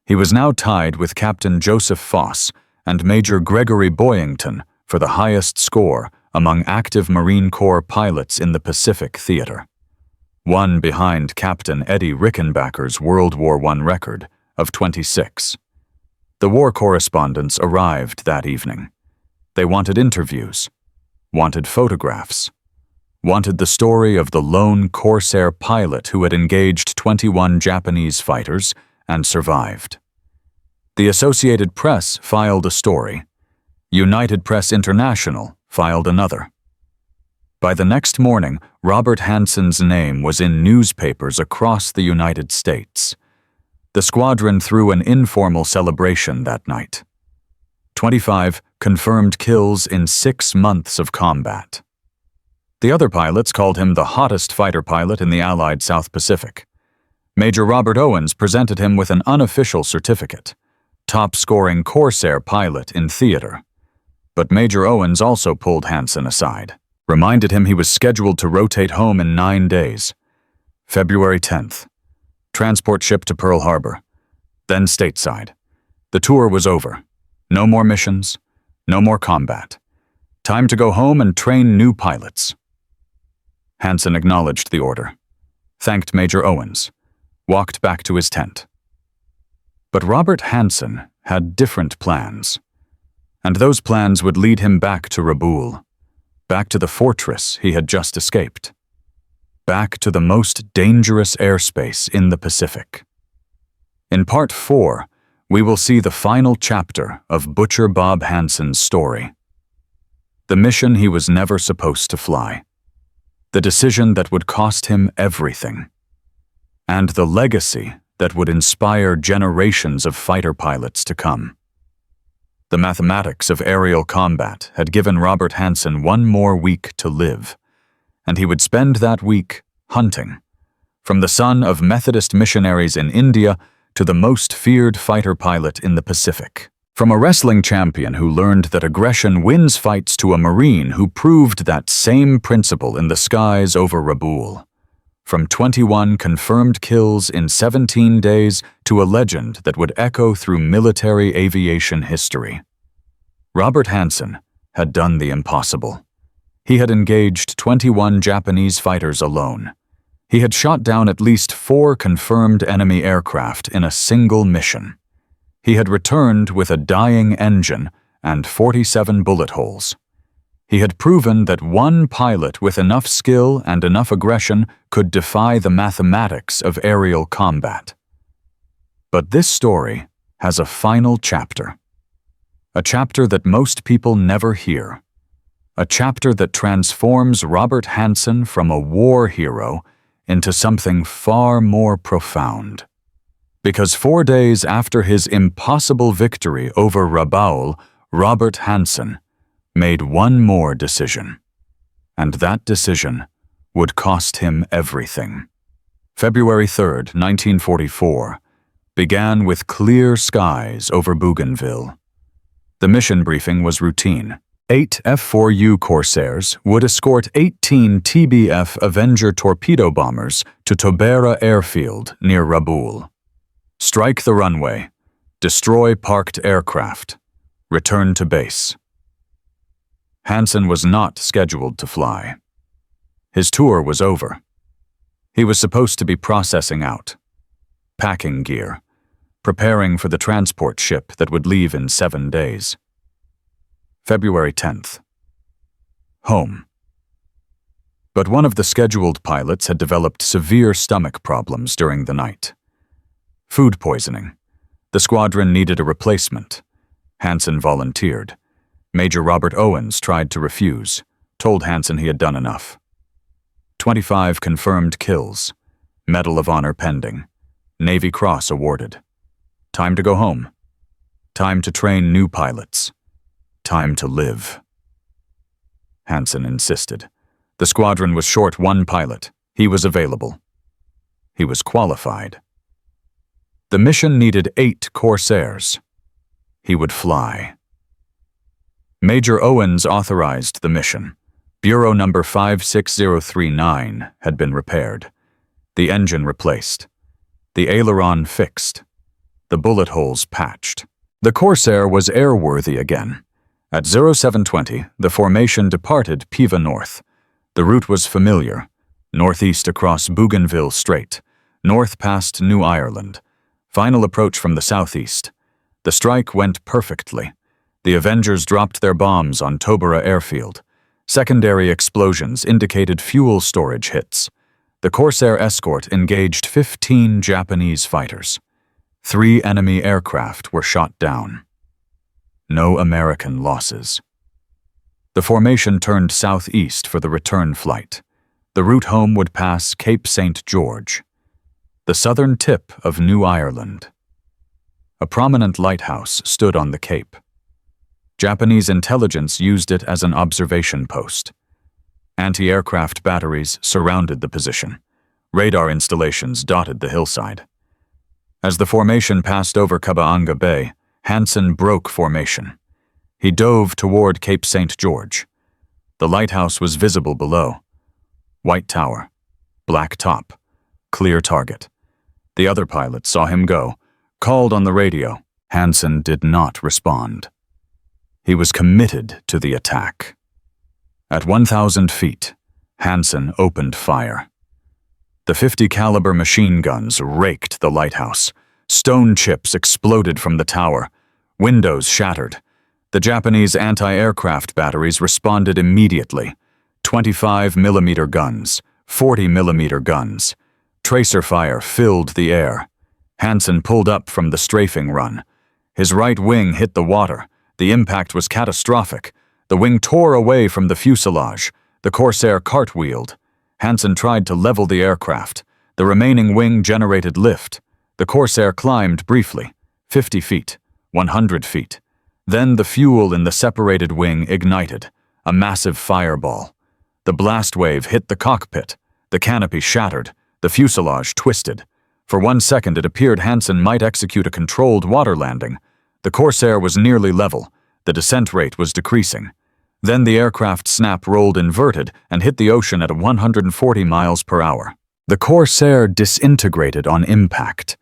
He was now tied with Captain Joseph Foss and Major Gregory Boyington for the highest score among active Marine Corps pilots in the Pacific Theater. 1 behind Captain Eddie Rickenbacker's World War I record of 26. The war correspondents arrived that evening. They wanted interviews, wanted photographs, wanted the story of the lone Corsair pilot who had engaged 21 Japanese fighters and survived. The Associated Press filed a story. United Press International filed another. By the next morning, Robert Hansen's name was in newspapers across the United States. The squadron threw an informal celebration that night. 25 confirmed kills in 6 months of combat. The other pilots called him the hottest fighter pilot in the Allied South Pacific. Major Robert Owens presented him with an unofficial certificate, top-scoring Corsair pilot in theater. But Major Owens also pulled Hansen aside, reminded him he was scheduled to rotate home in 9 days. February 10th. Transport ship to Pearl Harbor, then stateside. The tour was over. No more missions, no more combat. Time to go home and train new pilots. Hansen acknowledged the order, thanked Major Owens, walked back to his tent. But Robert Hansen had different plans, and those plans would lead him back to Rabaul, back to the fortress he had just escaped, back to the most dangerous airspace in the Pacific. In Part 4, we will see the final chapter of Butcher Bob Hansen's story. The mission he was never supposed to fly, the decision that would cost him everything, and the legacy that would inspire generations of fighter pilots to come. The mathematics of aerial combat had given Robert Hansen 1 more week to live, and he would spend that week hunting, from the son of Methodist missionaries in India to the most feared fighter pilot in the Pacific. From a wrestling champion who learned that aggression wins fights to a Marine who proved that same principle in the skies over Rabaul. From 21 confirmed kills in 17 days to a legend that would echo through military aviation history. Robert Hansen had done the impossible. He had engaged 21 Japanese fighters alone. He had shot down at least 4 confirmed enemy aircraft in a single mission. He had returned with a dying engine and 47 bullet holes. He had proven that one pilot with enough skill and enough aggression could defy the mathematics of aerial combat. But this story has a final chapter. A chapter that most people never hear. A chapter that transforms Robert Hansen from a war hero into something far more profound. Because 4 days after his impossible victory over Rabaul, Robert Hansen made one more decision. And that decision would cost him everything. February 3rd, 1944, began with clear skies over Bougainville. The mission briefing was routine. 8 F4U Corsairs would escort 18 TBF Avenger torpedo bombers to Tobera Airfield near Rabaul. Strike the runway, destroy parked aircraft, return to base. Hansen was not scheduled to fly. His tour was over. He was supposed to be processing out, packing gear, preparing for the transport ship that would leave in 7 days. February 10th. Home. But one of the scheduled pilots had developed severe stomach problems during the night. Food poisoning. The squadron needed a replacement. Hansen volunteered. Major Robert Owens tried to refuse, told Hansen he had done enough. 25 confirmed kills. Medal of Honor pending. Navy Cross awarded. Time to go home. Time to train new pilots. Time to live. Hansen insisted. The squadron was short 1 pilot. He was available. He was qualified. The mission needed 8 Corsairs. He would fly. Major Owens authorized the mission. Bureau number 56039 had been repaired. The engine replaced. The aileron fixed. The bullet holes patched. The Corsair was airworthy again. At 0720, the formation departed Piva North. The route was familiar. Northeast across Bougainville Strait. North past New Ireland. Final approach from the southeast. The strike went perfectly. The Avengers dropped their bombs on Tobera Airfield. Secondary explosions indicated fuel storage hits. The Corsair escort engaged 15 Japanese fighters. 3 enemy aircraft were shot down. No American losses. The formation turned southeast for the return flight. The route home would pass Cape St. George, the southern tip of New Ireland. A prominent lighthouse stood on the cape. Japanese intelligence used it as an observation post. Anti-aircraft batteries surrounded the position. Radar installations dotted the hillside. As the formation passed over Cabaanga Bay, Hansen broke formation. He dove toward Cape St. George. The lighthouse was visible below. White tower, black top, clear target. The other pilot saw him go, called on the radio. Hansen did not respond. He was committed to the attack. At 1,000 feet, Hansen opened fire. The 50 caliber machine guns raked the lighthouse. Stone chips exploded from the tower. Windows shattered. The Japanese anti-aircraft batteries responded immediately. 25mm guns, 40mm guns. Tracer fire filled the air. Hansen pulled up from the strafing run. His right wing hit the water. The impact was catastrophic. The wing tore away from the fuselage. The Corsair cartwheeled. Hansen tried to level the aircraft. The remaining wing generated lift. The Corsair climbed briefly, 50 feet, 100 feet. Then the fuel in the separated wing ignited, a massive fireball. The blast wave hit the cockpit. The canopy shattered. The fuselage twisted. For 1 second it appeared Hansen might execute a controlled water landing. The Corsair was nearly level. The descent rate was decreasing. Then the aircraft snap rolled inverted and hit the ocean at 140 miles per hour. The Corsair disintegrated on impact.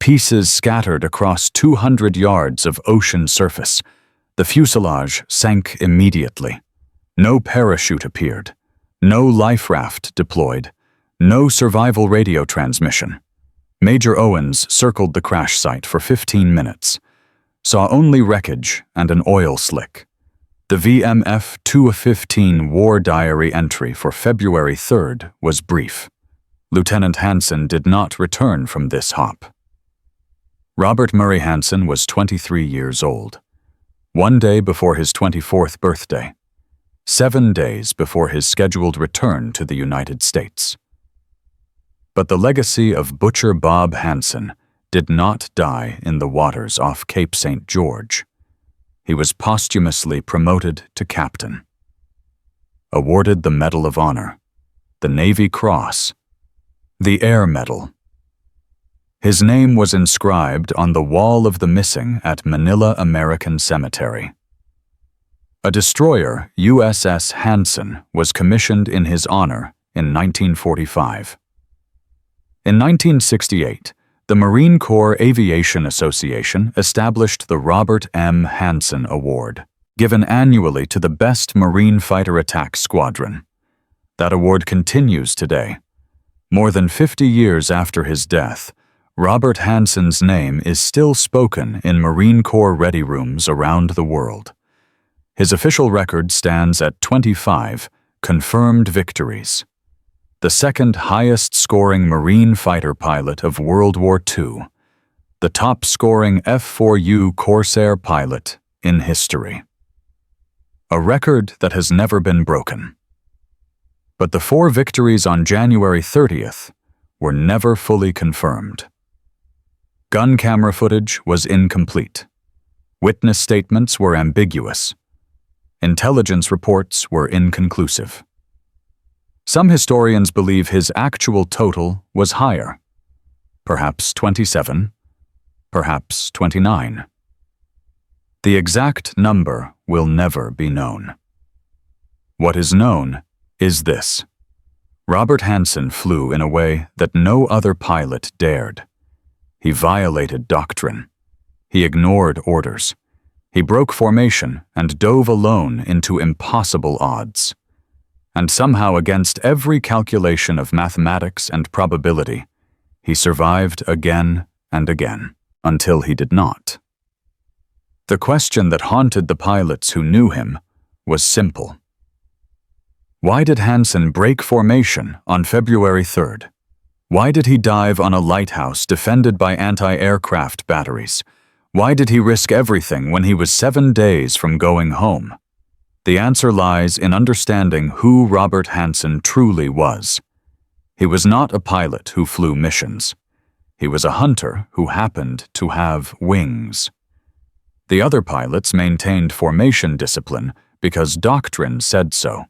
Pieces scattered across 200 yards of ocean surface. The fuselage sank immediately. No parachute appeared. No life raft deployed. No survival radio transmission. Major Owens circled the crash site for 15 minutes. Saw only wreckage and an oil slick. The VMF 215 War Diary entry for February 3rd was brief. Lieutenant Hansen did not return from this hop. Robert Murray Hansen was 23 years old. 1 day before his 24th birthday. 7 days before his scheduled return to the United States. But the legacy of Butcher Bob Hansen did not die in the waters off Cape St. George. He was posthumously promoted to captain. Awarded the Medal of Honor, the Navy Cross, the Air Medal. His name was inscribed on the Wall of the Missing at Manila American Cemetery. A destroyer, USS Hansen, was commissioned in his honor in 1945. In 1968, the Marine Corps Aviation Association established the Robert M. Hansen Award, given annually to the best Marine fighter attack squadron. That award continues today. More than 50 years after his death, Robert Hansen's name is still spoken in Marine Corps ready rooms around the world. His official record stands at 25 confirmed victories. The second highest scoring Marine fighter pilot of World War II, the top scoring F4U Corsair pilot in history. A record that has never been broken. But the 4 victories on January 30th were never fully confirmed. Gun camera footage was incomplete. Witness statements were ambiguous. Intelligence reports were inconclusive. Some historians believe his actual total was higher, perhaps 27, perhaps 29. The exact number will never be known. What is known is this: Robert Hansen flew in a way that no other pilot dared. He violated doctrine. He ignored orders. He broke formation and dove alone into impossible odds. And somehow, against every calculation of mathematics and probability, he survived again and again, until he did not. The question that haunted the pilots who knew him was simple. Why did Hansen break formation on February 3rd? Why did he dive on a lighthouse defended by anti-aircraft batteries? Why did he risk everything when he was 7 days from going home? The answer lies in understanding who Robert Hansen truly was. He was not a pilot who flew missions. He was a hunter who happened to have wings. The other pilots maintained formation discipline because doctrine said so.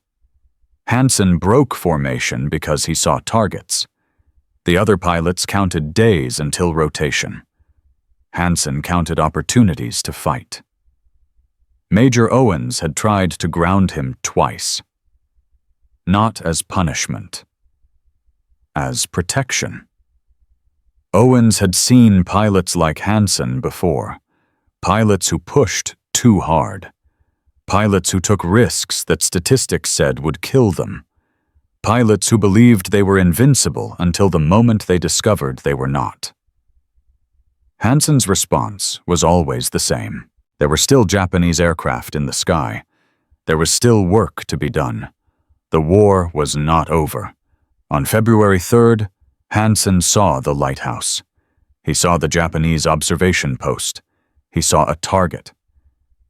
Hansen broke formation because he saw targets. The other pilots counted days until rotation. Hansen counted opportunities to fight. Major Owens had tried to ground him twice. Not as punishment, as protection. Owens had seen pilots like Hansen before, pilots who pushed too hard, pilots who took risks that statistics said would kill them, pilots who believed they were invincible until the moment they discovered they were not. Hansen's response was always the same. There were still Japanese aircraft in the sky. There was still work to be done. The war was not over. On February 3rd, Hansen saw the lighthouse. He saw the Japanese observation post. He saw a target.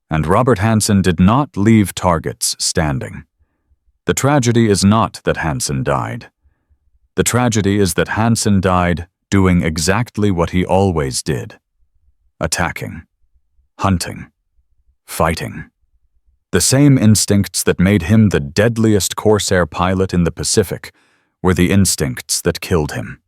And Robert Hansen did not leave targets standing. The tragedy is not that Hansen died. The tragedy is that Hansen died doing exactly what he always did: attacking, hunting, fighting. The same instincts that made him the deadliest Corsair pilot in the Pacific were the instincts that killed him.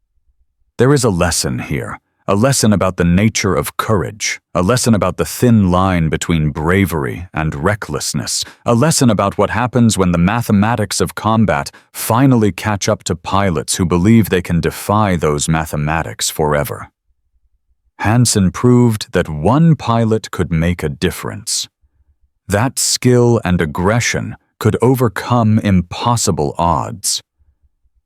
There is a lesson here, a lesson about the nature of courage, a lesson about the thin line between bravery and recklessness, a lesson about what happens when the mathematics of combat finally catch up to pilots who believe they can defy those mathematics forever. Hansen proved that one pilot could make a difference. That skill and aggression could overcome impossible odds.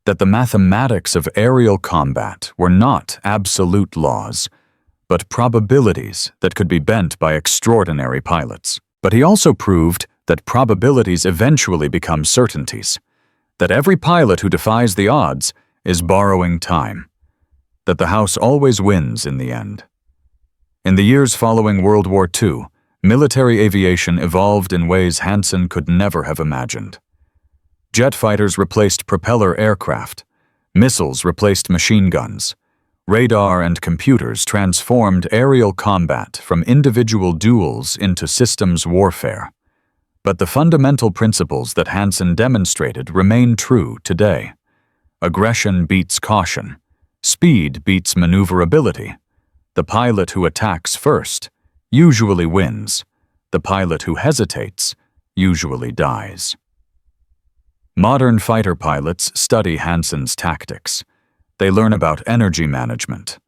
That the mathematics of aerial combat were not absolute laws, but probabilities that could be bent by extraordinary pilots. But he also proved that probabilities eventually become certainties, that every pilot who defies the odds is borrowing time, that the house always wins in the end. In the years following World War II, military aviation evolved in ways Hansen could never have imagined. Jet fighters replaced propeller aircraft. Missiles replaced machine guns. Radar and computers transformed aerial combat from individual duels into systems warfare. But the fundamental principles that Hansen demonstrated remain true today. Aggression beats caution. Speed beats maneuverability. The pilot who attacks first usually wins. The pilot who hesitates usually dies. Modern fighter pilots study Hansen's tactics. They learn about energy management,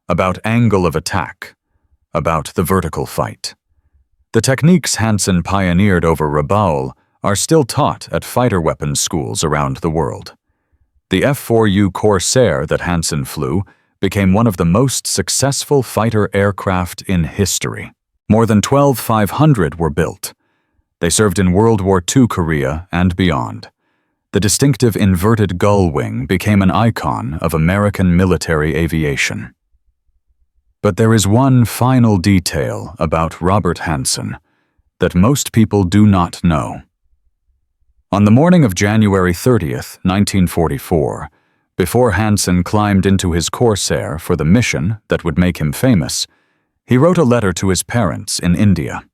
about angle of attack, about the vertical fight. The techniques Hansen pioneered over Rabaul are still taught at fighter weapons schools around the world. The F4U Corsair that Hansen flew became one of the most successful fighter aircraft in history. More than 12,500 were built. They served in World War II Korea and beyond. The distinctive inverted gull wing became an icon of American military aviation. But there is one final detail about Robert Hansen that most people do not know. On the morning of January 30th, 1944, before Hansen climbed into his Corsair for the mission that would make him famous, he wrote a letter to his parents in India.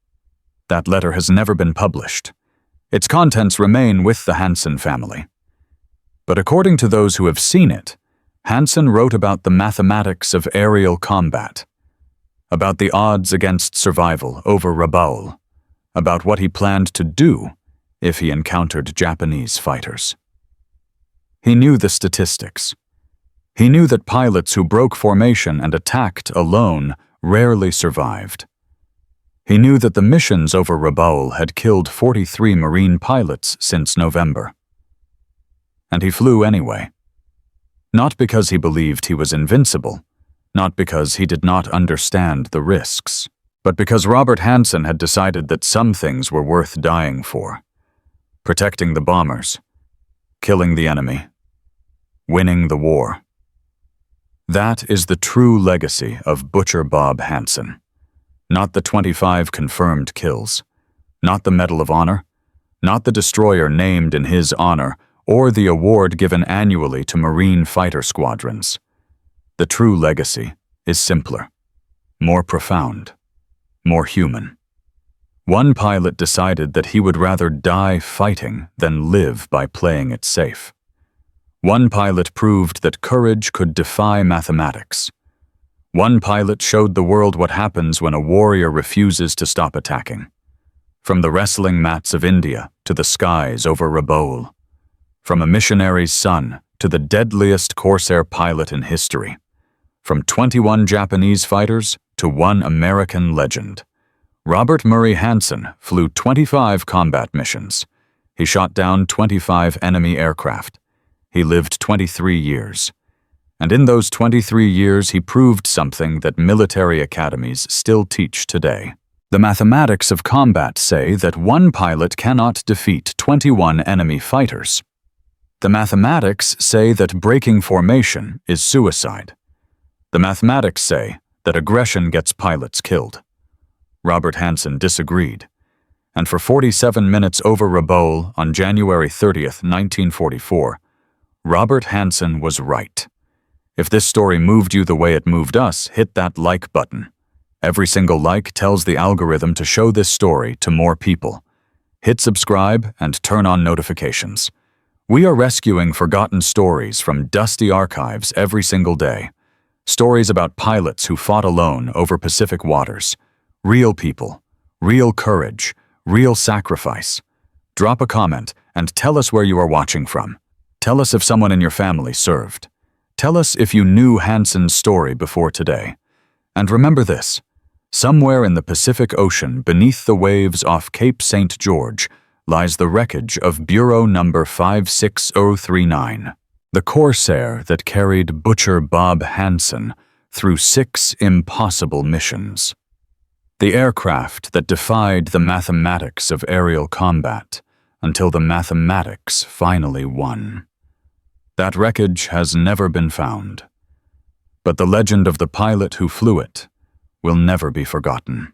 That letter has never been published. Its contents remain with the Hansen family. But according to those who have seen it, Hansen wrote about the mathematics of aerial combat, about the odds against survival over Rabaul, about what he planned to do if he encountered Japanese fighters. He knew the statistics. He knew that pilots who broke formation and attacked alone rarely survived. He knew that the missions over Rabaul had killed 43 Marine pilots since November. And he flew anyway. Not because he believed he was invincible, not because he did not understand the risks, but because Robert Hansen had decided that some things were worth dying for. Protecting the bombers, killing the enemy, winning the war. That is the true legacy of Butcher Bob Hansen. Not the 25 confirmed kills, not the Medal of Honor, not the destroyer named in his honor, or the award given annually to Marine fighter squadrons. The true legacy is simpler, more profound, more human. One pilot decided that he would rather die fighting than live by playing it safe. One pilot proved that courage could defy mathematics. One pilot showed the world what happens when a warrior refuses to stop attacking. From the wrestling mats of India to the skies over Rabaul. From a missionary's son to the deadliest Corsair pilot in history. From 21 Japanese fighters to one American legend. Robert Murray Hansen flew 25 combat missions. He shot down 25 enemy aircraft. He lived 23 years. And in those 23 years, he proved something that military academies still teach today. The mathematics of combat say that one pilot cannot defeat 21 enemy fighters. The mathematics say that breaking formation is suicide. The mathematics say that aggression gets pilots killed. Robert Hansen disagreed, and for 47 minutes over Rabaul on January 30th, 1944, Robert Hansen was right. If this story moved you the way it moved us, hit that like button. Every single like tells the algorithm to show this story to more people. Hit subscribe and turn on notifications. We are rescuing forgotten stories from dusty archives every single day. Stories about pilots who fought alone over Pacific waters. Real people, real courage, real sacrifice. Drop a comment and tell us where you are watching from. Tell us if someone in your family served. Tell us if you knew Hansen's story before today. And remember this, somewhere in the Pacific Ocean beneath the waves off Cape St. George lies the wreckage of Bureau number 56039, the Corsair that carried Butcher Bob Hansen through 6 impossible missions. The aircraft that defied the mathematics of aerial combat until the mathematics finally won. That wreckage has never been found, but the legend of the pilot who flew it will never be forgotten.